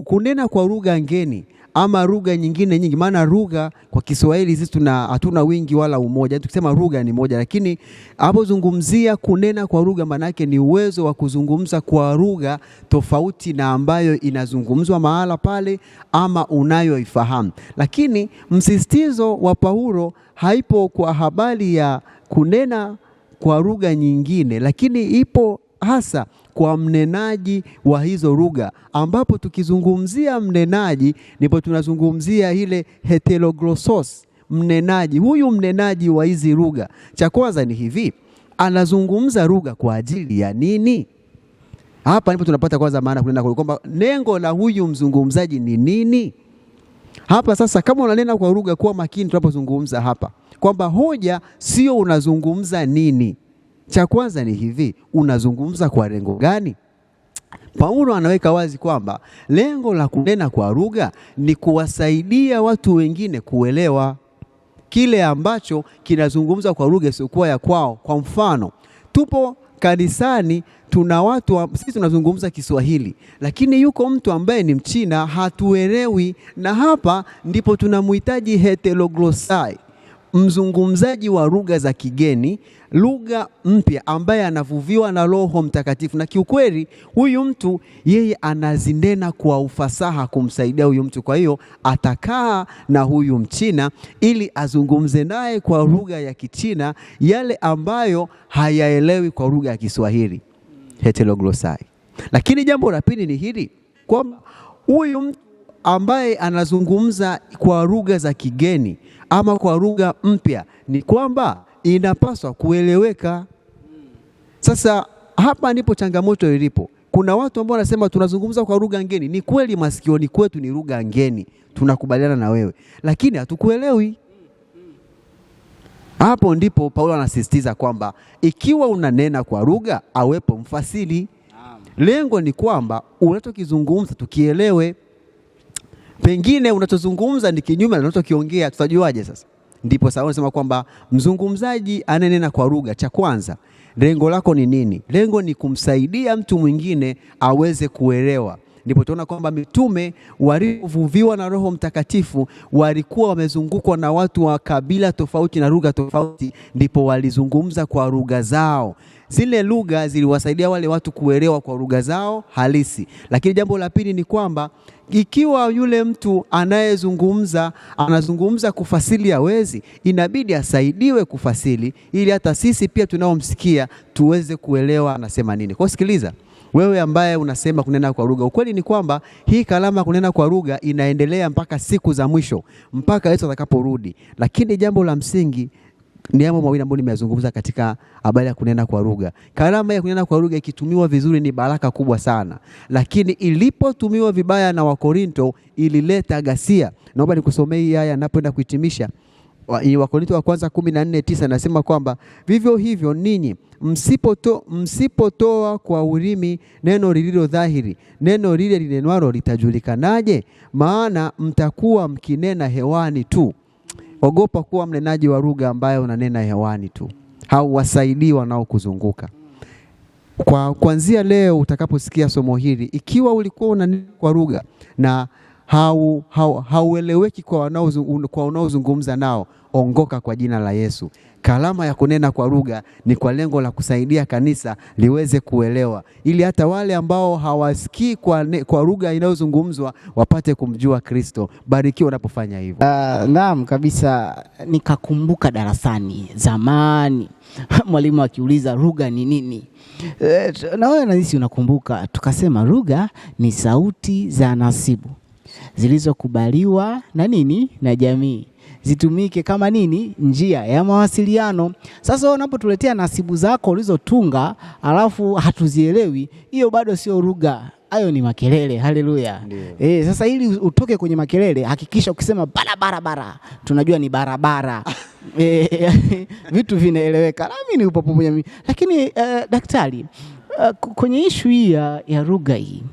kunena kwa lugha ngeni ama lugha nyingine nyingi. Maana lugha kwa Kiswahili sisi hatuna wingi wala umoja. Tukisema lugha ni moja, lakini hapo zungumzia kunena kwa lugha maana yake ni uwezo wa kuzungumza kwa lugha tofauti na ambayo inazungumzwa mahala pale ama unayoifahamu. Lakini msisitizo wa Paulo haipo kwa habari ya kunena kwa lugha nyingine, lakini ipo hasa kwa mnenaji wa hizo lugha, ambapo tukizungumzia mnenaji ndipo tunazungumzia ile heteroglossos, mnenaji. Huyu mnenaji wa hizi lugha, cha kwanza ni hivi, anazungumza lugha kwa ajili ya nini? Hapa ndipo tunapata kwanza maana kunena kwa kwamba lengo la huyu mzungumzaji ni nini. Hapa sasa, kama unanena kwa lugha, kuwa makini tunapozungumza hapa kwamba hoja sio unazungumza nini. Cha kwanza ni hivi, unazungumza kwa lengo gani? Paulo anaweka wazi kwamba lengo la kunena kwa lugha ni kuwasaidia watu wengine kuelewa kile ambacho kinazungumza kwa lugha isiyokuwa ya kwao. Kwa mfano, tupo kanisani, tuna watu sisi tunazungumza Kiswahili, lakini yuko mtu ambaye ni Mchina, hatuelewi, na hapa ndipo tunamhitaji heteroglosai, mzungumzaji wa lugha za kigeni, lugha mpya ambaye anavuviwa na Roho Mtakatifu. Na kiukweli huyu mtu yeye anazinena kwa ufasaha kumsaidia huyu mtu. Kwa hiyo atakaa na huyu Mchina ili azungumze naye kwa lugha ya Kichina yale ambayo hayaelewi kwa lugha ya Kiswahili, heteroglosai. Lakini jambo la pili ni hili, kwamba huyu mtu ambaye anazungumza kwa lugha za kigeni ama kwa lugha mpya ni kwamba inapaswa kueleweka. Sasa hapa ndipo changamoto ilipo. Kuna watu ambao wanasema tunazungumza kwa lugha ngeni. Ni kweli masikioni kwetu ni lugha ngeni, tunakubaliana na wewe, lakini hatukuelewi. Hapo ndipo Paulo anasisitiza kwamba ikiwa unanena kwa lugha, awepo mfasiri. Lengo ni kwamba unachokizungumza tukielewe. Pengine unachozungumza ni kinyume na unachokiongea, tutajuaje sasa? Ndipo sasa unasema kwamba mzungumzaji ananena kwa lugha, cha kwanza lengo lako ni nini? Lengo ni kumsaidia mtu mwingine aweze kuelewa. Ndipo tunaona kwamba mitume waliovuviwa na Roho Mtakatifu walikuwa wamezungukwa na watu wa kabila tofauti na lugha tofauti, ndipo walizungumza kwa lugha zao. Zile lugha ziliwasaidia wale watu kuelewa kwa lugha zao halisi. Lakini jambo la pili ni kwamba ikiwa yule mtu anayezungumza anazungumza kufasili hawezi, inabidi asaidiwe kufasili ili hata sisi pia tunaomsikia tuweze kuelewa anasema nini. Kwa sikiliza, wewe ambaye unasema kunena kwa lugha, ukweli ni kwamba hii kalama kunena kwa lugha inaendelea mpaka siku za mwisho, mpaka Yesu atakaporudi. Lakini jambo la msingi ni mambo mawili ambayo nimeyazungumza katika habari ya kunena kwa lugha. Kalama ya kunena kwa lugha ikitumiwa vizuri ni baraka kubwa sana, lakini ilipotumiwa vibaya na Wakorinto ilileta ghasia. Naomba nikusomee hii aya ninapoenda kuhitimisha. Wakorinto wa kwanza 14:9 nasema kwamba vivyo hivyo ninyi msipotoa kwa ulimi neno lililo dhahiri, neno lile linenwalo litajulikanaje? Maana mtakuwa mkinena hewani tu. Ogopa kuwa mnenaji wa lugha ambaye unanena hewani tu, hauwasaidii wanaokuzunguka. Kuanzia leo utakaposikia somo hili, ikiwa ulikuwa unanena kwa lugha na haueleweki kwa wanaozungumza nao, ongoka kwa jina la Yesu. Kalama ya kunena kwa lugha ni kwa lengo la kusaidia kanisa liweze kuelewa, ili hata wale ambao hawasikii kwa lugha inayozungumzwa wapate kumjua Kristo. Barikiwa unapofanya hivyo. Naam kabisa, nikakumbuka darasani zamani mwalimu akiuliza lugha ni nini. Na wewe nahisi unakumbuka, tukasema lugha ni sauti za nasibu zilizokubaliwa na nini, na jamii, zitumike kama nini, njia ya mawasiliano. Sasa unapotuletea nasibu zako ulizotunga alafu hatuzielewi, hiyo bado sio lugha, hayo ni makelele. Haleluya. Sasa ili utoke kwenye makelele, hakikisha ukisema barabara tunajua ni barabara. Vitu vinaeleweka. Nami ni upo pamoja mimi. Lakini daktari, kwenye issue hii ya lugha hii,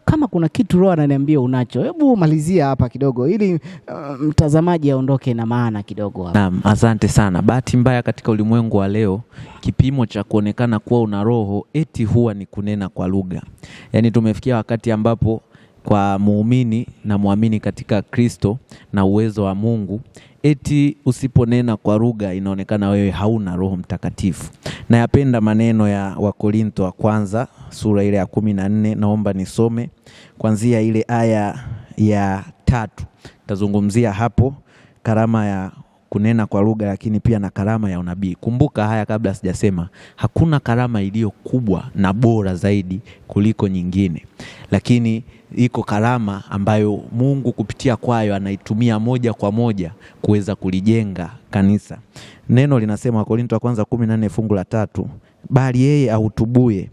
kama kuna kitu Roho ananiambia unacho, hebu malizia hapa kidogo ili mtazamaji aondoke na maana kidogo hapa. Naam, asante sana. Bahati mbaya katika ulimwengu wa leo, kipimo cha kuonekana kuwa una roho eti huwa ni kunena kwa lugha. Yaani tumefikia wakati ambapo kwa muumini na muamini katika Kristo na uwezo wa Mungu, eti usiponena kwa lugha inaonekana wewe hauna Roho Mtakatifu. Na yapenda maneno ya Wakorintho wa kwanza sura ile ya 14, naomba nisome kuanzia ile aya ya 3. Tazungumzia hapo karama ya kunena kwa lugha, lakini pia na karama ya unabii. Kumbuka haya kabla sijasema, hakuna karama iliyo kubwa na bora zaidi kuliko nyingine, lakini iko karama ambayo Mungu kupitia kwayo anaitumia moja kwa moja kuweza kulijenga kanisa. Neno linasema Wakorintho wa kwanza 14 fungu la 3, bali yeye ahutubuye,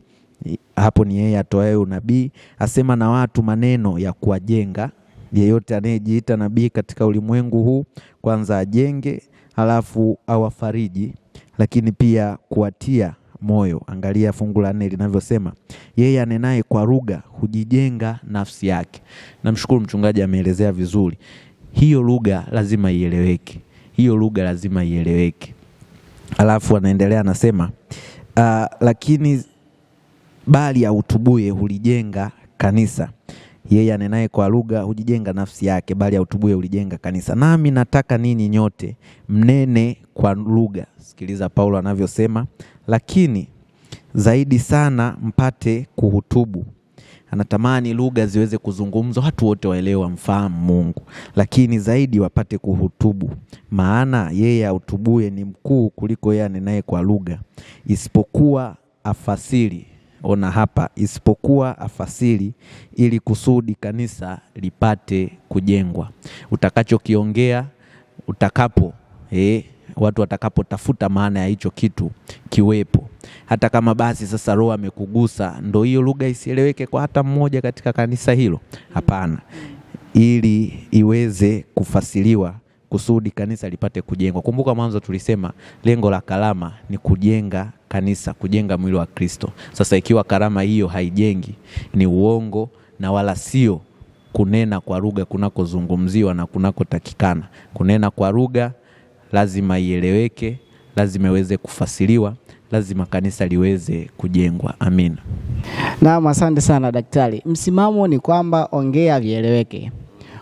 hapo ni yeye atoaye unabii, asema na watu maneno ya kuwajenga. Yeyote anayejiita nabii katika ulimwengu huu, kwanza ajenge, halafu awafariji, lakini pia kuwatia moyo. Angalia fungu la 4 linavyosema, yeye anenaye kwa lugha hujijenga nafsi yake. Namshukuru mchungaji ameelezea vizuri. Hiyo lugha lazima ieleweke. Hiyo lugha lazima ieleweke. Halafu anaendelea anasema, lakini bali ahutubuye hulijenga kanisa. Yeye anenaye kwa lugha hujijenga nafsi yake, bali ahutubuye hulijenga kanisa. Nami nataka ninyi nyote mnene kwa lugha. Sikiliza Paulo anavyosema, lakini zaidi sana mpate kuhutubu. Anatamani lugha ziweze kuzungumzwa, watu wote waelewe, mfahamu Mungu, lakini zaidi wapate kuhutubu. Maana yeye ahutubuye ni mkuu kuliko yeye anenaye kwa lugha, isipokuwa afasiri. Ona hapa, isipokuwa afasiri, ili kusudi kanisa lipate kujengwa. Utakachokiongea watu watakapotafuta maana ya hicho kitu kiwepo. Hata kama basi sasa Roho amekugusa, ndio hiyo lugha isieleweke kwa hata mmoja katika kanisa hilo? Hapana. Ili iweze kufasiriwa kusudi kanisa lipate kujengwa. Kumbuka mwanzo tulisema lengo la karama ni kujenga kanisa, kujenga mwili wa Kristo. Sasa ikiwa karama hiyo haijengi, ni uongo na wala sio kunena kwa lugha kunakozungumziwa na kunakotakikana. Kunena kwa lugha lazima ieleweke, lazima iweze kufasiriwa, lazima kanisa liweze kujengwa. Amina. Naam, asante sana daktari. Msimamo ni kwamba ongea vieleweke.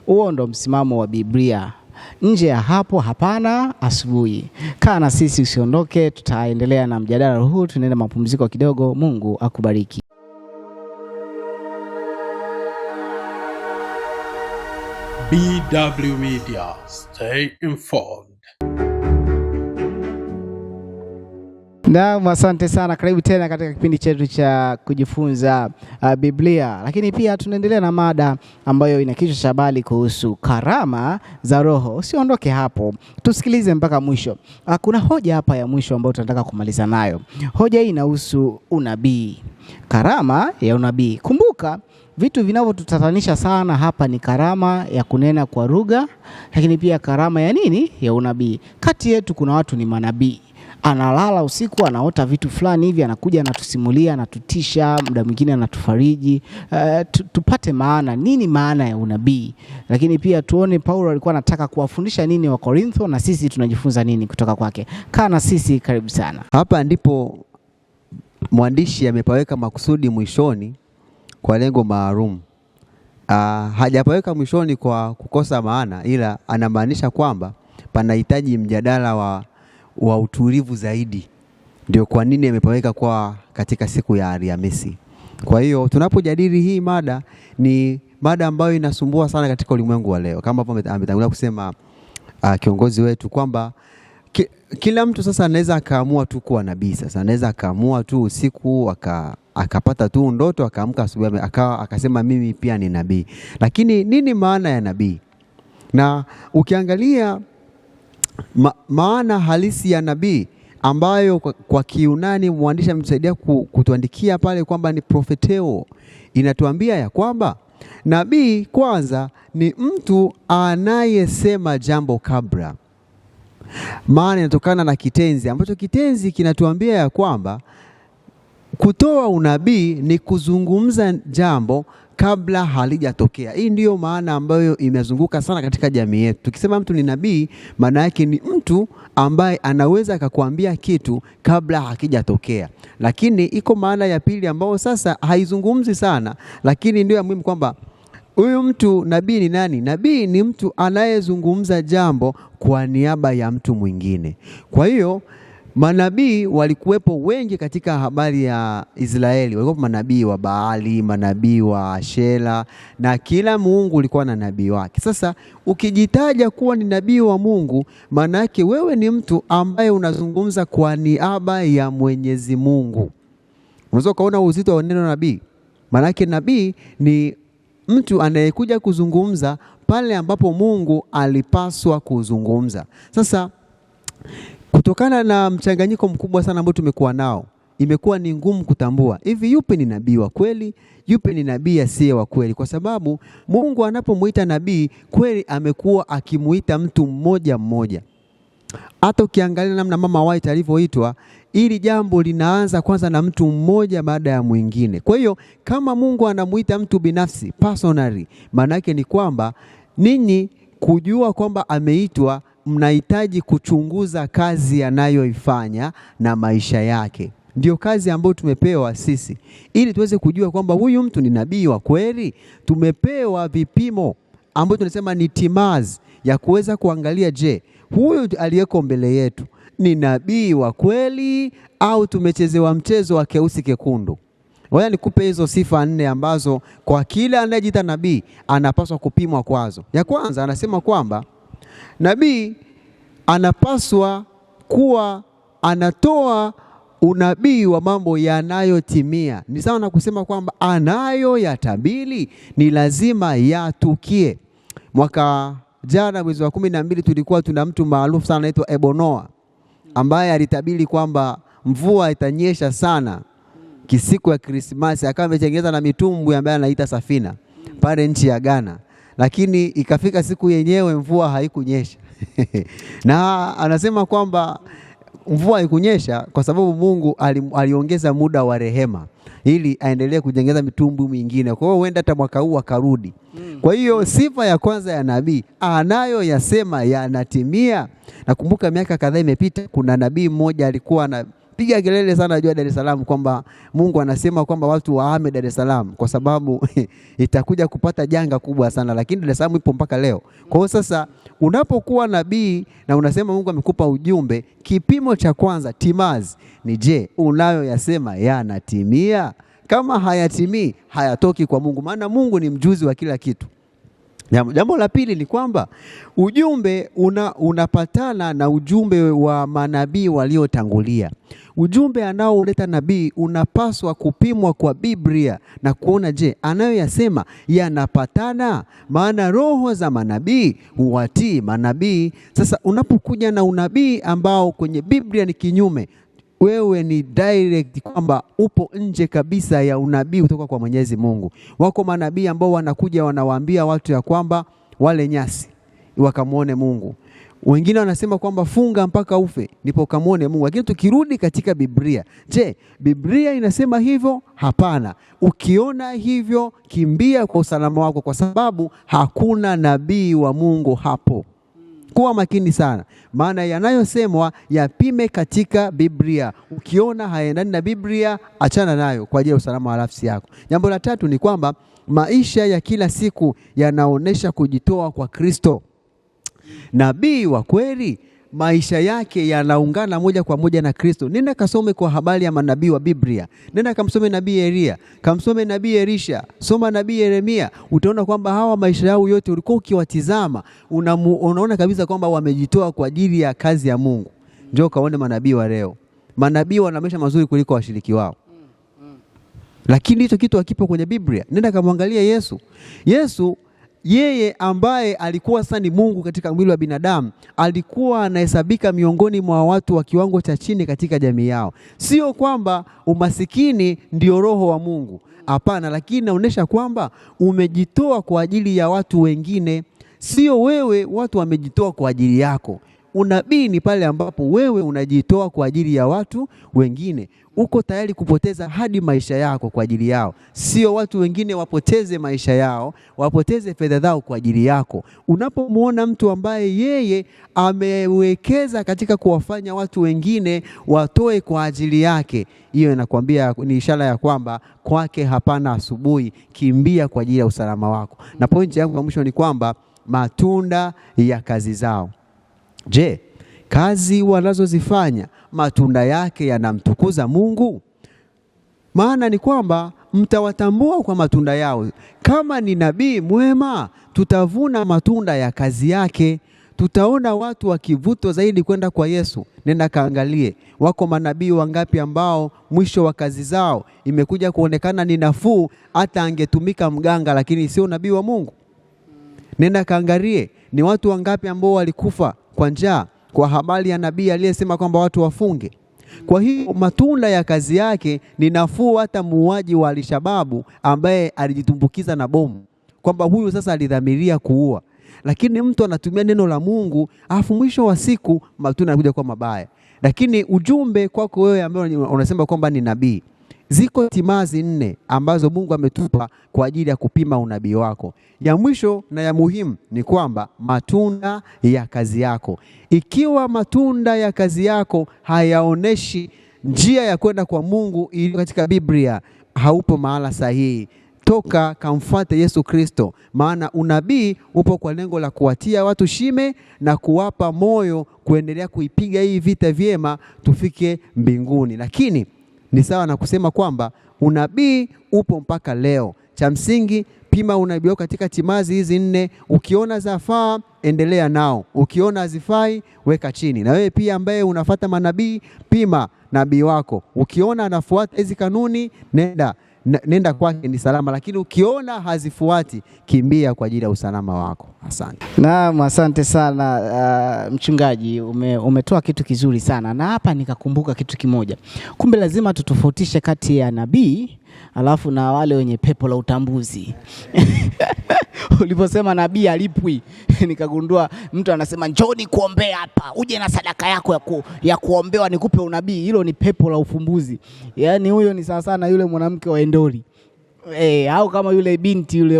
Huo ndo msimamo wa Biblia. Nje ya hapo hapana asubuhi. Kaa na sisi usiondoke, tutaendelea na mjadala huu, tunaenda mapumziko kidogo. Mungu akubariki. BW Media, stay informed. Naam, asante sana. Karibu tena katika kipindi chetu cha kujifunza Biblia. Lakini pia tunaendelea na mada ambayo ina kichwa cha habari kuhusu karama za Roho. Usiondoke hapo, tusikilize mpaka mwisho. Kuna hoja hapa ya mwisho ambayo tunataka kumaliza nayo. Hoja hii inahusu unabii. Karama ya unabii. Kumbuka vitu vinavyotutatanisha sana hapa ni karama ya kunena kwa lugha, lakini pia karama ya nini? Ya unabii. Kati yetu kuna watu ni manabii. Analala usiku anaota vitu fulani hivi, anakuja anatusimulia, anatutisha, muda mwingine anatufariji. Tupate maana, nini maana ya unabii. Lakini pia tuone Paulo alikuwa anataka kuwafundisha nini wa Korintho, na sisi tunajifunza nini kutoka kwake. Kaa na sisi, karibu sana. Hapa ndipo mwandishi amepaweka makusudi mwishoni kwa lengo maalum. Hajapaweka mwishoni kwa kukosa maana, ila anamaanisha kwamba panahitaji mjadala wa utulivu zaidi. Ndio kwa nini amepaweka kwa katika siku ya Alhamisi. Kwa hiyo tunapojadili hii mada, ni mada ambayo inasumbua sana katika ulimwengu wa leo. Kama hapo ametangulia kusema kiongozi wetu kwamba kila mtu sasa anaweza akaamua tu kuwa nabii. Sasa anaweza akaamua tu usiku akapata tu ndoto, akaamka asubuhi akasema mimi pia ni nabii. Lakini nini maana ya nabii? Na ukiangalia maana halisi ya nabii ambayo kwa Kiunani mwandishi ametusaidia kutuandikia pale kwamba ni propheteo, inatuambia ya kwamba nabii kwanza ni mtu anayesema jambo kabla. Maana inatokana na kitenzi ambacho kitenzi kinatuambia ya kwamba kutoa unabii ni kuzungumza jambo kabla halijatokea. Hii ndiyo maana ambayo imezunguka sana katika jamii yetu. Tukisema mtu ni nabii, maana yake ni mtu ambaye anaweza akakwambia kitu kabla hakijatokea. Lakini iko maana ya pili ambayo sasa haizungumzi sana, lakini ndio ya muhimu, kwamba Huyu mtu nabii ni nani? Nabii ni mtu anayezungumza jambo kwa niaba ya mtu mwingine. Kwa hiyo manabii walikuwepo wengi katika habari ya Israeli. Walikuwa manabii wa Baali, manabii wa Ashera, na kila Mungu ulikuwa na nabii wake. Sasa ukijitaja kuwa ni nabii wa Mungu, maana yake wewe ni mtu ambaye unazungumza kwa niaba ya Mwenyezi Mungu. Unaweza kuona uzito wa neno nabii. Maana yake nabii ni mtu anayekuja kuzungumza pale ambapo Mungu alipaswa kuzungumza. Sasa kutokana na mchanganyiko mkubwa sana ambao tumekuwa nao, imekuwa ni ngumu kutambua hivi yupi ni nabii wa kweli, yupi ni nabii asiye wa kweli, kwa sababu Mungu anapomuita nabii kweli amekuwa akimuita mtu mmoja mmoja. Hata ukiangalia namna Mama White alivyoitwa, ili jambo linaanza kwanza na mtu mmoja baada ya mwingine. Kwa hiyo kama Mungu anamuita mtu binafsi, personally, maana yake ni kwamba ninyi kujua kwamba ameitwa, mnahitaji kuchunguza kazi anayoifanya na maisha yake. Ndio kazi ambayo tumepewa sisi, ili tuweze kujua kwamba huyu mtu ni nabii wa kweli. Tumepewa vipimo ambavyo tunasema ni timazi ya kuweza kuangalia, je, huyu aliyeko mbele yetu ni nabii wa kweli au tumechezewa mchezo wa keusi kekundu. Ngoja nikupe hizo sifa 4 ambazo kwa kila anayejiita nabii anapaswa kupimwa kwazo. Ya kwanza anasema kwamba nabii anapaswa kuwa anatoa unabii wa mambo yanayotimia. Ni sawa na kusema kwamba anayoyatabiri ni lazima yatukie. Mwaka jana mwezi wa 12 tulikuwa tuna mtu maarufu sana anaitwa Ebonoa, ambaye alitabiri kwamba mvua itanyesha sana kisiku ya Krismasi. Akawa ametengeneza na mitumbwi ambaye anaita safina pale nchi ya Ghana, lakini ikafika siku yenyewe mvua haikunyesha. Na anasema kwamba mvua haikunyesha kwa sababu Mungu aliongeza muda wa rehema ili aendelee kujengeza mitumbwi mingine. Kwa hiyo huenda hata mwaka huu akarudi. Kwa hiyo sifa ya kwanza ya nabii, anayoyasema yanatimia. Nakumbuka miaka kadhaa imepita, kuna nabii mmoja alikuwa anapiga kelele sana juu ya Dar es Salaam kwamba Mungu anasema kwamba watu wahame Dar es Salaam kwa sababu itakuja kupata janga kubwa sana, lakini Dar es Salaam ipo mpaka leo. Kwa hiyo sasa unapokuwa nabii na unasema Mungu amekupa ujumbe, kipimo cha kwanza timazi ni je, unayoyasema yanatimia? Kama hayatimii, hayatoki kwa Mungu, maana Mungu ni mjuzi wa kila kitu. Jambo la pili ni kwamba ujumbe unapatana na ujumbe wa manabii waliotangulia. Ujumbe anaouleta nabii unapaswa kupimwa kwa Biblia na kuona, je, anayoyasema yanapatana? Maana roho za manabii huwatii manabii. Sasa unapokuja na unabii ambao kwenye Biblia ni kinyume, wewe ni direct kwamba upo nje kabisa ya unabii kutoka kwa Mwenyezi Mungu. Wako manabii ambao wanakuja wanawaambia watu ya kwamba wale nyasi wakamuone Mungu. Wengine wanasema kwamba funga mpaka ufe ndipo kamuone Mungu. Lakini tukirudi katika Biblia, je, Biblia inasema hivyo? Hapana. Ukiona hivyo, kimbia kwa usalama wako, kwa sababu hakuna nabii wa Mungu hapo. Kuwa makini sana, maana yanayosemwa yapime katika Biblia. Ukiona hayaendani na Biblia, achana nayo kwa ajili ya usalama wa nafsi yako. Jambo la tatu ni kwamba maisha ya kila siku yanaonesha kujitoa kwa Kristo. Nabii wa kweli maisha yake yanaungana moja kwa moja na Kristo. Nenda kasome kwa habari ya manabii wa Biblia. Nenda kamsome nabii Elia, kamsome nabii Elisha, soma nabii Yeremia. Utaona kwamba hawa maisha yao yote ulikuwa ukiwatizama, unaona kabisa kwamba wamejitoa kwa ajili ya kazi ya Mungu. Njoo kaone manabii wa leo. Manabii wana maisha mazuri kuliko washiriki wao. Lakini hicho kitu hakipo kwenye Biblia. Nenda kamwangalia Yesu. Yesu yeye ambaye alikuwa sasa ni Mungu katika mwili wa binadamu, alikuwa anahesabika miongoni mwa watu wa kiwango cha chini katika jamii yao. Sio kwamba umasikini ndio roho wa Mungu, hapana, lakini inaonyesha kwamba umejitoa kwa ajili ya watu wengine. Sio wewe, watu wamejitoa kwa ajili yako. unabii ni pale ambapo wewe unajitoa kwa ajili ya watu wengine. Uko tayari kupoteza hadi maisha yako kwa ajili yao. Sio watu wengine wapoteze maisha yao, wapoteze fedha zao kwa ajili yako. Unapomwona mtu ambaye yeye amewekeza katika kuwafanya watu wengine watoe kwa ajili yake, hiyo inakwambia, ni ishara ya kwamba kwake hapana asubuhi. Kimbia kwa ajili ya usalama wako. Na pointi yangu ya mwisho ni kwamba matunda ya kazi zao. Je, kazi wanazozifanya matunda yake yanamtukuza Mungu? Maana ni kwamba mtawatambua kwa matunda yao. Kama ni nabii mwema, tutavuna matunda ya kazi yake. Tutaona watu wakivutwa zaidi kwenda kwa Yesu. Nenda kaangalie, wako manabii wangapi ambao mwisho wa kazi zao imekuja kuonekana ni nafuu, hata angetumika mganga lakini sio nabii wa Mungu. Nenda kaangalie, ni watu wangapi ambao walikufa kwa njaa kwa habari ya nabii aliyesema kwamba watu wafunge. Kwa hiyo matunda ya kazi yake ni nafuu hata muuaji wa Al-Shababu ambaye alijitumbukiza na bomu, kwamba huyu sasa alidhamiria kuua. Lakini mtu anatumia neno la Mungu, afu mwisho wa siku matunda yanakuja kwa mabaya. Lakini ujumbe kwako wewe ambaye unasema kwamba ni nabii, ziko timazi 4 ambazo Mungu ametupa kwa ajili ya kupima unabii wako. Ya mwisho na ya muhimu ni kwamba matunda ya kazi yako. Ikiwa matunda ya kazi yako hayaoneshi njia ya kwenda kwa Mungu ili katika Biblia, haupo mahala sahihi. Toka kamfuate Yesu Kristo, maana unabii upo kwa lengo la kuwatia watu shime na kuwapa moyo kuendelea kuipiga hii vita vyema tufike mbinguni. Lakini ni sawa na kusema kwamba unabii upo mpaka leo. Cha msingi, pima unabii katika timazi hizi 4. Ukiona zafaa, endelea nao. Ukiona hazifai, weka chini. Na wewe pia ambaye unafuata manabii, pima nabii wako. Ukiona anafuata hizi kanuni, nenda kwake, ni salama. Lakini ukiona hazifuati, kimbia kwa ajili ya usalama wako. Asante. Naam, asante sana mchungaji, umetoa kitu kizuri sana. Na hapa nikakumbuka kitu kimoja. Kumbe lazima tutofautishe kati ya nabii alafu na wale wenye pepo la utambuzi. Uliposema nabii alipwi, nikagundua mtu anasema njoni kuombea hapa, uje na sadaka yako ya kuombewa nikupe unabii. Hilo ni pepo la ufumbuzi. Yaani huyo ni sawa sana yule mwanamke wa Endori. Au kama yule binti yule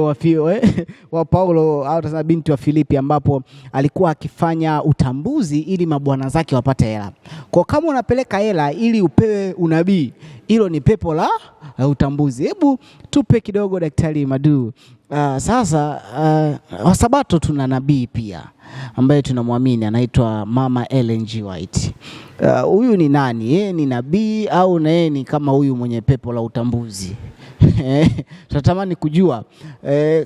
wa Paulo, au tasema binti wa Filipi, ambapo alikuwa akifanya utambuzi ili mabwana zake wapate hela. Kwa kama unapeleka hela ili upewe unabii, hilo ni pepo la utambuzi. Hebu tupe kidogo Daktari Madu. Sasa Wasabato tuna nabii pia ambaye tunamwamini, anaitwa Mama Ellen G. White. Huyu ni nani? Yeye ni nabii au na yeye ni kama huyu mwenye pepo la utambuzi? Tunatamani kujua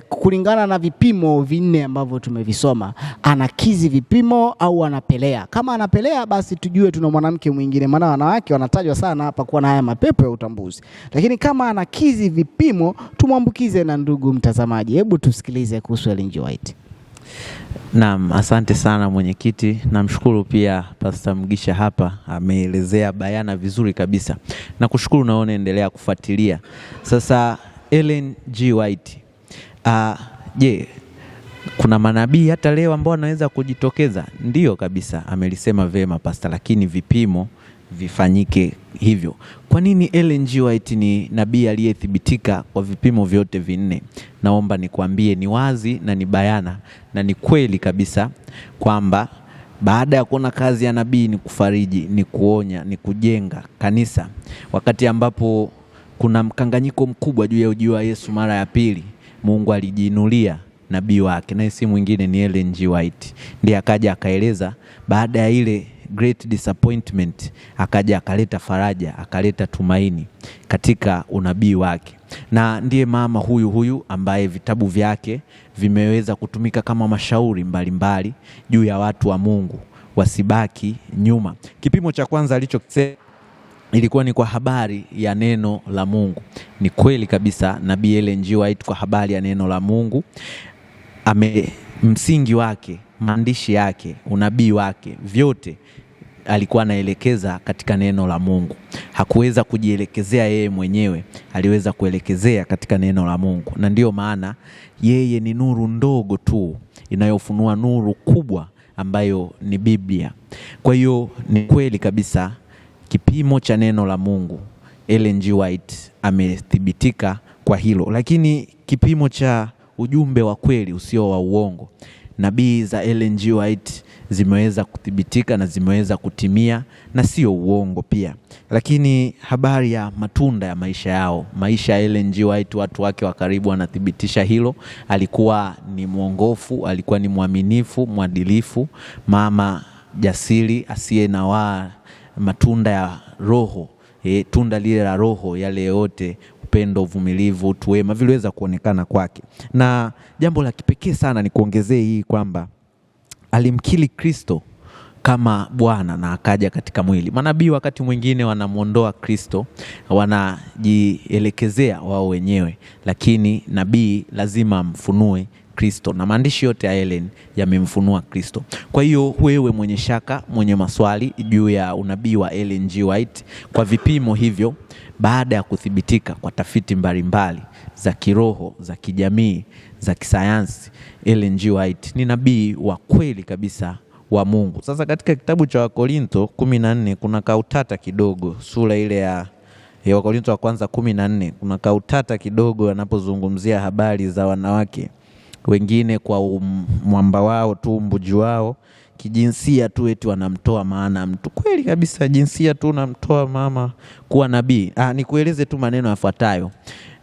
kulingana na vipimo 4 ambavyo tumevisoma, anakizi vipimo au anapelea? Kama anapelea, basi tujue tuna mwanamke mwingine, maana wanawake wanatajwa sana hapa kuwa na haya mapepo ya utambuzi. Lakini kama anakizi vipimo, tumwambukize na ndugu mtazamaji. Hebu tusikilize kuhusu Ellen G. White. Naam, asante sana mwenyekiti. Namshukuru pia Pastor Mugisha hapa, ameelezea bayana vizuri kabisa. Nakushukuru na endelea kufuatilia. Sasa Ellen G. White, je, kuna manabii hata leo ambao wanaweza kujitokeza? Ndiyo kabisa, amelisema vema Pastor, lakini vipimo vifanyike hivyo. Kwa nini Ellen G. White ni nabii aliyethibitika kwa vipimo vyote 4? Naomba nikwambie, ni wazi na ni bayana na ni kweli kabisa kwamba baada ya kuona kazi ya nabii ni kufariji, ni kuonya, ni kujenga kanisa, wakati ambapo kuna mkanganyiko mkubwa juu ya ujio wa Yesu mara ya pili, Mungu alijiinulia nabii wake, na si mwingine ni Ellen G. White. Ndiye akaja akaeleza baada ya ile great disappointment, akaja akaleta faraja, akaleta tumaini katika unabii wake. Na ndiye mama huyu ambaye vitabu vyake vimeweza kutumika kama mashauri mbalimbali juu ya watu wa Mungu wasibaki nyuma. Kipimo cha kwanza alichokisema ilikuwa ni kwa habari ya neno la Mungu. Ni kweli kabisa, nabii Ellen G. White kwa habari ya neno la Mungu msingi wake, maandishi yake, unabii wake, vyote alikuwa anaelekeza katika neno la Mungu. Hakuweza kujielekezea yeye mwenyewe, aliweza kuelekezea katika neno la Mungu. Na ndio maana yeye ni nuru ndogo tu inayofunua nuru kubwa ambayo ni Biblia. Kwa hiyo ni kweli kabisa kipimo cha neno la Mungu, Ellen G. White amethibitika kwa hilo. Lakini kipimo cha ujumbe wa kweli usio wa uongo, nabii za Ellen G. White zimeweza kuthibitika na zimeweza kutimia na sio uongo pia. Lakini habari ya matunda ya maisha yao, maisha ya Ellen G. White, watu wake wa karibu wanathibitisha hilo. Alikuwa ni mwongofu, alikuwa ni mwaminifu, mwadilifu, mama jasiri, asiye na matunda ya roho, tunda lile la roho, yale yote, upendo, uvumilivu, utu wema, viliweza kuonekana kwake. Na jambo la kipekee sana ni kuongezea hii kwamba alimkiri Kristo kama Bwana na akaja katika mwili. Manabii wakati mwingine wanamuondoa Kristo, wanajielekezea wao wenyewe, lakini nabii lazima amfunue Kristo, na maandishi yote ya Ellen yamemfunua Kristo. Kwa hiyo wewe mwenye shaka, mwenye maswali juu ya unabii wa Ellen G. White, kwa vipimo hivyo, baada ya kuthibitika kwa tafiti mbalimbali za kiroho, za kijamii, za kisayansi, Ellen G. White ni nabii wa kweli kabisa wa Mungu. Sasa katika kitabu cha Wakorintho 14 kuna kautata kidogo, sura ile ya Wakorintho wa kwanza 14, kuna kautata kidogo anapozungumzia habari za wanawake wengine kwa mwamba wao tu, mbuji wao, kijinsia tu, eti wanamtoa maana mtu. Kweli kabisa, jinsia tu namtoa mama kuwa nabii. Nikueleze tu maneno yafuatayo.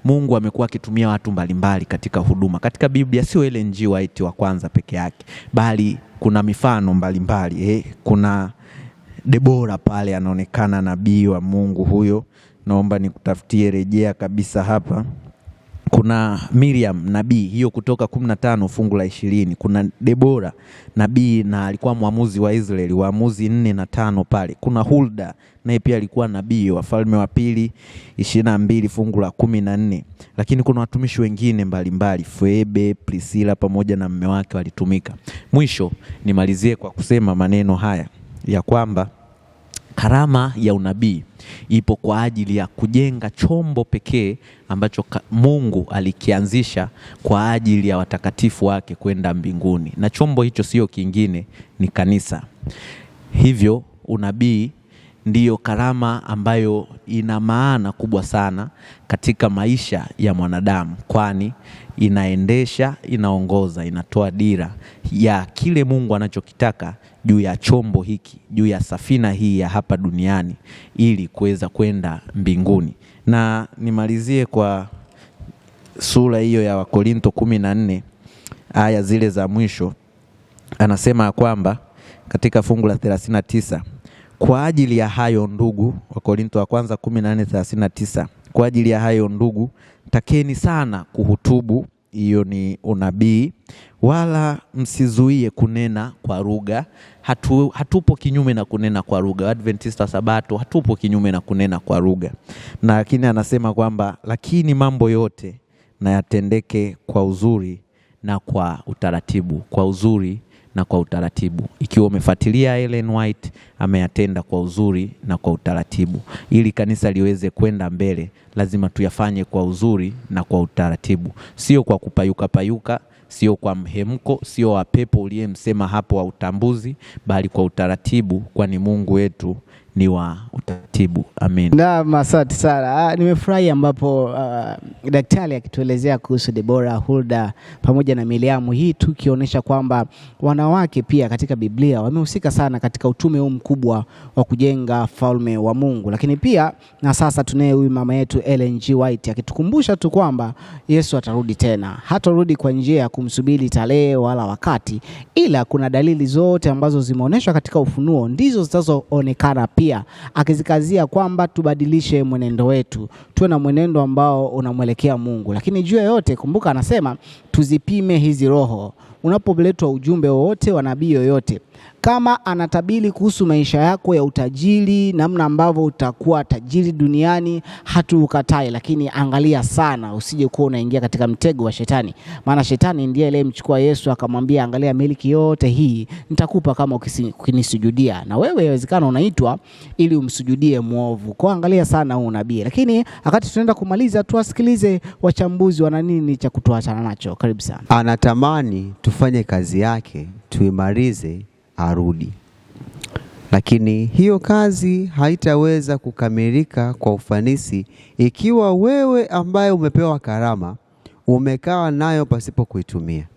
Mungu amekuwa akitumia watu mbalimbali katika huduma. Katika Biblia sio Ellen G. White wa kwanza peke yake, bali kuna mifano mbalimbali. Kuna Debora pale anaonekana nabii wa Mungu huyo. Naomba nikutafutie rejea kabisa hapa. Kuna Miriam nabii, hiyo Kutoka 15 fungu la 20. Kuna Debora nabii na alikuwa mwamuzi wa Israeli, Waamuzi 4 na 5 pale. Kuna Hulda naye pia alikuwa nabii, Wafalme wa Pili 22 fungu la 14. Lakini kuna watumishi wengine mbalimbali, Foebe, Priscilla pamoja na mume wake walitumika. Mwisho nimalizie kwa kusema maneno haya ya kwamba karama ya unabii ipo kwa ajili ya kujenga chombo pekee ambacho Mungu alikianzisha kwa ajili ya watakatifu wake kwenda mbinguni, na chombo hicho sio kingine, ni kanisa. Hivyo unabii ndiyo karama ambayo ina maana kubwa sana katika maisha ya mwanadamu, kwani inaendesha, inaongoza, inatoa dira ya kile Mungu anachokitaka juu ya chombo hiki, juu ya safina hii ya hapa duniani, ili kuweza kwenda mbinguni. Na nimalizie kwa sura hiyo ya Wakorintho 14 aya zile za mwisho. Anasema kwamba katika fungu la 39, kwa ajili ya hayo ndugu, Wakorintho wa kwanza 14:39, kwa ajili ya hayo ndugu, takeni sana kuhutubu, hiyo ni unabii, wala msizuie kunena kwa lugha. Hatupo kinyume na kunena kwa lugha. Adventista Sabato hatupo kinyume na kunena kwa lugha. Na lakini anasema kwamba lakini mambo yote na yatendeke kwa uzuri na kwa utaratibu, kwa uzuri na kwa utaratibu. Ikiwa umefuatilia Ellen White, ameyatenda kwa uzuri na kwa utaratibu. Ili kanisa liweze kwenda mbele, lazima tuyafanye kwa uzuri na kwa utaratibu. Sio kwa kupayuka payuka, sio kwa mhemko, sio wa pepo uliyemsema hapo wa utambuzi, bali kwa utaratibu, kwani Mungu wetu ni wa utaratibu. Amen. Naam, asante sana. Nimefurahi ambapo daktari akituelezea kuhusu Debora, Hulda pamoja na Miriam, hii tukionyesha kwamba wanawake pia katika Biblia wamehusika sana katika utume huu mkubwa wa kujenga falme wa Mungu. Lakini pia na sasa tunaye huyu mama yetu Ellen G. White akitukumbusha tu kwamba Yesu atarudi tena. Hatarudi kwa njia ya kumsubiri tarehe wala wakati, ila kuna dalili zote ambazo zimeonyeshwa katika Ufunuo ndizo zitazoonekana pia, akizikazia kwamba tubadilishe mwenendo wetu, tuwe na mwenendo ambao unamwelekea Mungu. Lakini juu yote, kumbuka anasema tuzipime hizi roho. Unapoletwa ujumbe wowote wa nabii yoyote, kama anatabiri kuhusu maisha yako ya utajiri, namna ambavyo utakuwa tajiri duniani, hatukatai, lakini angalia sana usije kuwa unaingia katika mtego wa shetani. Maana shetani ndiye aliyemchukua Yesu akamwambia, angalia miliki yote hii nitakupa kama ukinisujudia. Na wewe inawezekana unaitwa ili umsujudie muovu. Kwa angalia sana huu nabii. Lakini wakati tunaenda kumaliza, tuwasikilize wachambuzi wana nini cha kutuachana nacho. Karibu sana. Anatamani tufanye kazi yake, tuimalize, arudi. Lakini hiyo kazi haitaweza kukamilika kwa ufanisi ikiwa wewe ambaye umepewa karama umekaa nayo pasipo kuitumia.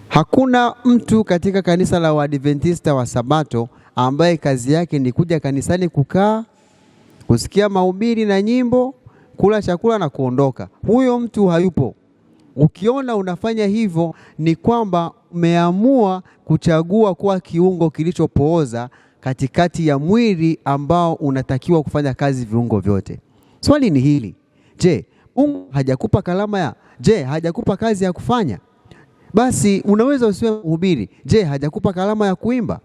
Hakuna mtu katika kanisa la Waadventista wa Sabato ambaye kazi yake ni kuja kanisani, kukaa, kusikia mahubiri na nyimbo, kula chakula na kuondoka. Huyo mtu hayupo. Ukiona unafanya hivyo ni kwamba umeamua kuchagua kuwa kiungo kilichopooza katikati ya mwili ambao unatakiwa kufanya kazi viungo vyote. Swali ni hili: je, Mungu hajakupa hajakupa kazi ya kufanya? Basi unaweza usiwe mhubiri. Je, hajakupa kalama ya kuimba?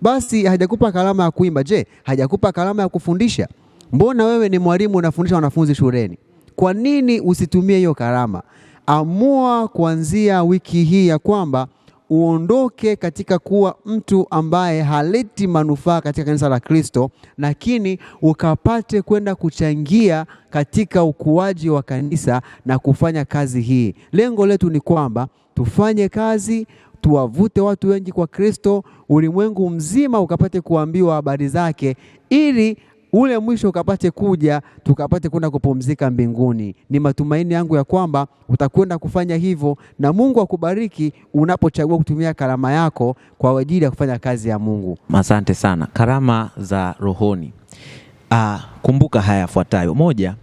Basi hajakupa kalama ya kuimba. Je, hajakupa kalama ya kufundisha? Mbona wewe ni mwalimu unafundisha wanafunzi shuleni? Kwa nini usitumie hiyo kalama? Amua kuanzia wiki hii ya kwamba uondoke katika kuwa mtu ambaye haleti manufaa katika kanisa la Kristo, lakini ukapate kwenda kuchangia katika ukuaji wa kanisa na kufanya kazi hii. Lengo letu ni kwamba tufanye kazi, tuwavute watu wengi kwa Kristo, ulimwengu mzima ukapate kuambiwa habari zake, ili ule mwisho ukapate kuja, tukapate kwenda kupumzika mbinguni. Ni matumaini yangu ya kwamba utakwenda kufanya hivyo, na Mungu akubariki unapochagua kutumia karama yako kwa ajili ya kufanya kazi ya Mungu. Asante sana. Karama za rohoni. Kumbuka haya yafuatayo. Moja,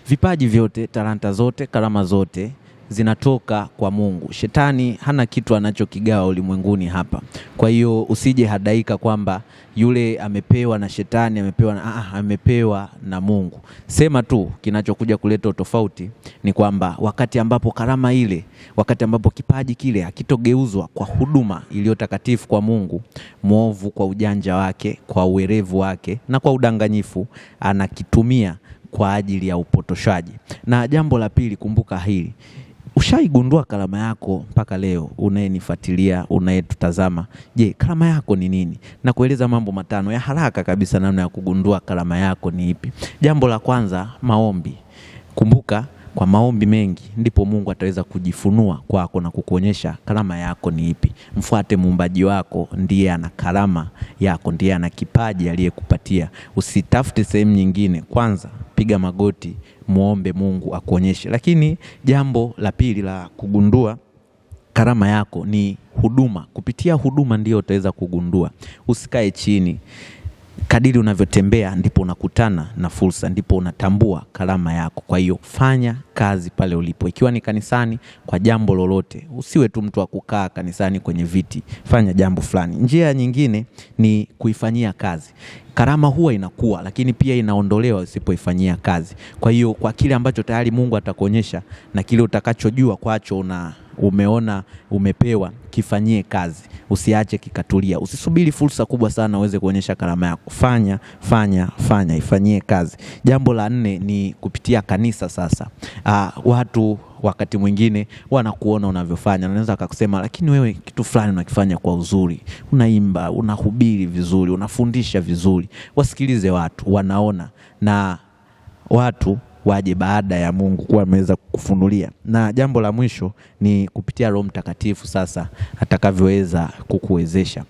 vipaji vyote, talanta zote, karama zote zinatoka kwa Mungu. Shetani hana kitu anachokigawa ulimwenguni hapa. Kwa hiyo usije hadaika kwamba yule amepewa na shetani, amepewa na Mungu. Sema tu kinachokuja kuleta utofauti ni kwamba wakati ambapo karama ile, wakati ambapo kipaji kile hakitogeuzwa kwa huduma iliyo takatifu kwa Mungu, mwovu kwa ujanja wake, kwa uwerevu wake na kwa udanganyifu anakitumia kwa ajili ya upotoshaji. Na jambo la pili, kumbuka hili. Ushaigundua karama yako mpaka leo? Unayenifuatilia, unayetutazama, je, karama yako ni nini? Na kueleza mambo matano ya haraka kabisa namna ya kugundua karama yako ni ipi. Jambo la kwanza, maombi. Kumbuka, kwa maombi mengi ndipo Mungu ataweza kujifunua kwako na kukuonyesha karama yako ni ipi. Mfuate muumbaji wako, ndiye ana karama yako, ndiye ana kipaji aliyekupatia. Usitafute sehemu nyingine. Kwanza piga magoti, muombe Mungu akuonyeshe. Lakini jambo la pili la kugundua karama yako ni huduma. Kupitia huduma ndio utaweza kugundua. Usikae chini. Kadiri unavyotembea ndipo unakutana na fursa, ndipo unatambua karama yako. Kwa hiyo fanya kazi pale ulipo. Ikiwa ni kanisani, kwa jambo lolote, usiwe tu mtu wa kukaa kanisani kwenye viti. Fanya jambo fulani. Njia nyingine ni kuifanyia kazi. Karama huwa inakuwa, lakini pia inaondolewa usipoifanyia kazi. Kwa hiyo kwa kile ambacho tayari Mungu atakuonyesha na kile utakachojua kwacho umeona umepewa, kifanyie kazi. Usiache kikatulia. Usisubiri fursa kubwa sana uweze kuonyesha karama yako. Fanya, ifanyie kazi. Jambo la 4 ni kupitia kanisa sasa. Watu wakati mwingine wanakuona unavyofanya, wanaweza kukusema, lakini wewe kitu fulani unakifanya kwa uzuri. Unaimba, unahubiri vizuri, unafundisha vizuri. Wasikilize watu, wanaona, na watu waje baada ya Mungu kuwa ameweza kukufunulia. Na jambo la mwisho ni kupitia Roho Mtakatifu sasa atakavyoweza kukuwezesha.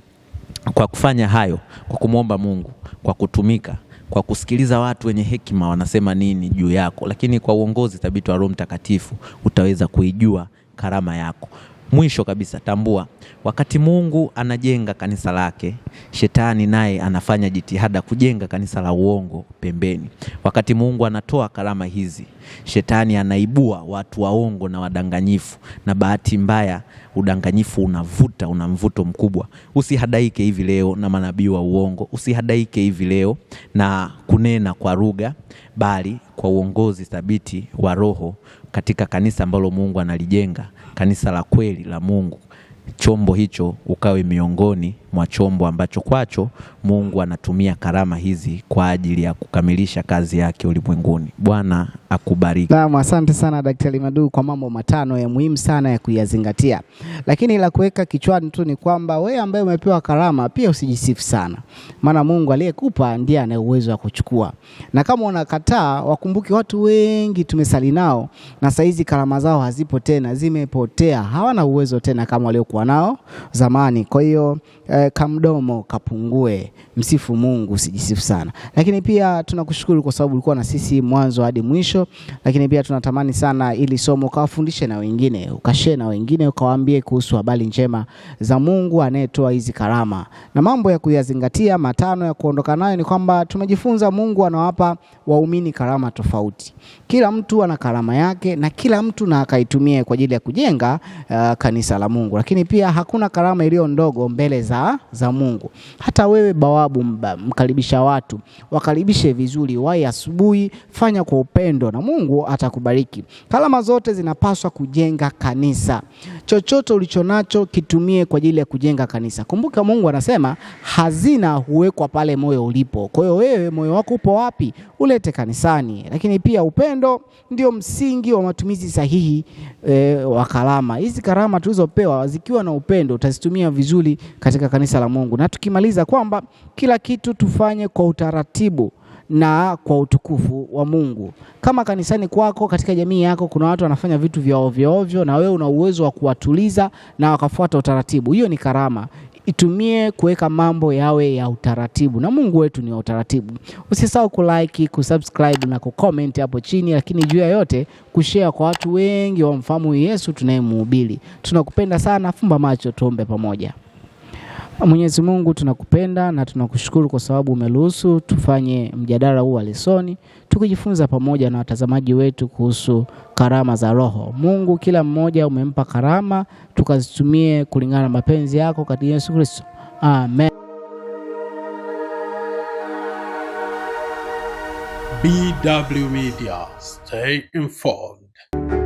Kwa kufanya hayo, kwa kumwomba Mungu, kwa kutumika, kwa kusikiliza watu wenye hekima wanasema nini juu yako, lakini kwa uongozi thabiti wa Roho Mtakatifu utaweza kuijua karama yako. Mwisho kabisa, tambua wakati Mungu anajenga kanisa lake, shetani naye anafanya jitihada kujenga kanisa la uongo pembeni. Wakati Mungu anatoa karama hizi, shetani anaibua watu waongo na wadanganyifu, na bahati mbaya udanganyifu una mvuto mkubwa. Usihadaike hivi leo na manabii wa uongo, usihadaike hivi leo na kunena kwa lugha, bali kwa uongozi thabiti wa Roho katika kanisa ambalo Mungu analijenga, kanisa la kweli la Mungu. Chombo hicho ukawe miongoni mwa chombo ambacho kwacho Mungu anatumia karama hizi kwa ajili ya kukamilisha kazi yake ulimwenguni. Bwana akubariki. Naam, asante sana Daktari Madu kwa mambo matano ya muhimu sana ya kuyazingatia. Lakini la kuweka kichwani tu ni kwamba wewe ambaye umepewa karama pia usijisifu sana. Maana Mungu aliyekupa ndiye ana uwezo wa kuchukua. Na kama unakataa, wakumbuke watu wengi tumesali nao na saizi karama zao hazipo tena, zimepotea. Hawana uwezo tena kama waliokuwa nao zamani. Kwa hiyo kamdomo kapungue, msifu Mungu, usijisifu sana. Lakini pia tunakushukuru kwa sababu ulikuwa na sisi mwanzo hadi mwisho. Lakini pia tunatamani sana ili somo ukawafundishe na wengine, ukashare na wengine, ukawaambie kuhusu habari njema za Mungu anayetoa hizi karama. Na mambo ya kuyazingatia matano ya kuondoka nayo ni kwamba tumejifunza Mungu anawapa waumini karama tofauti. Kila mtu ana karama yake na kila mtu na akaitumie kwa ajili ya kujenga kanisa la Mungu. Lakini pia hakuna karama iliyo ndogo mbele za Mungu. Hata wewe bawabu mkaribisha watu, wakaribishe vizuri, wahi asubuhi, fanya kwa upendo na Mungu atakubariki. Karama zote zinapaswa kujenga kanisa. Chochote ulichonacho kitumie kwa ajili ya kujenga kanisa. Kumbuka Mungu anasema hazina huwekwa pale moyo ulipo. Kwa hiyo wewe moyo wako upo wapi? Ulete kanisani. Lakini pia upendo ndio msingi wa matumizi sahihi wa karama. Hizi karama tulizopewa zikiwa na upendo utazitumia vizuri katika kanisa la Mungu. Na tukimaliza kwamba kila kitu tufanye kwa utaratibu na kwa utukufu wa Mungu. Kama kanisani kwako, katika jamii yako kuna watu wanafanya vitu vya ovyo ovyo na wewe una uwezo wa kuwatuliza na wakafuata utaratibu, hiyo ni karama. Itumie kuweka mambo yawe ya utaratibu, na Mungu wetu ni wa utaratibu. Usisahau kulike, kusubscribe na kucomment hapo chini, lakini juu ya yote kushare kwa watu wengi wamfahamu Yesu tunayemhubiri. Tunakupenda sana, fumba macho tuombe pamoja. Mwenyezi Mungu tunakupenda na tunakushukuru kwa sababu umeruhusu tufanye mjadala huu wa lesoni, tukijifunza pamoja na watazamaji wetu kuhusu karama za Roho. Mungu, kila mmoja umempa karama, tukazitumie kulingana na mapenzi yako katika Yesu Kristo. Amen. BW Media, stay informed.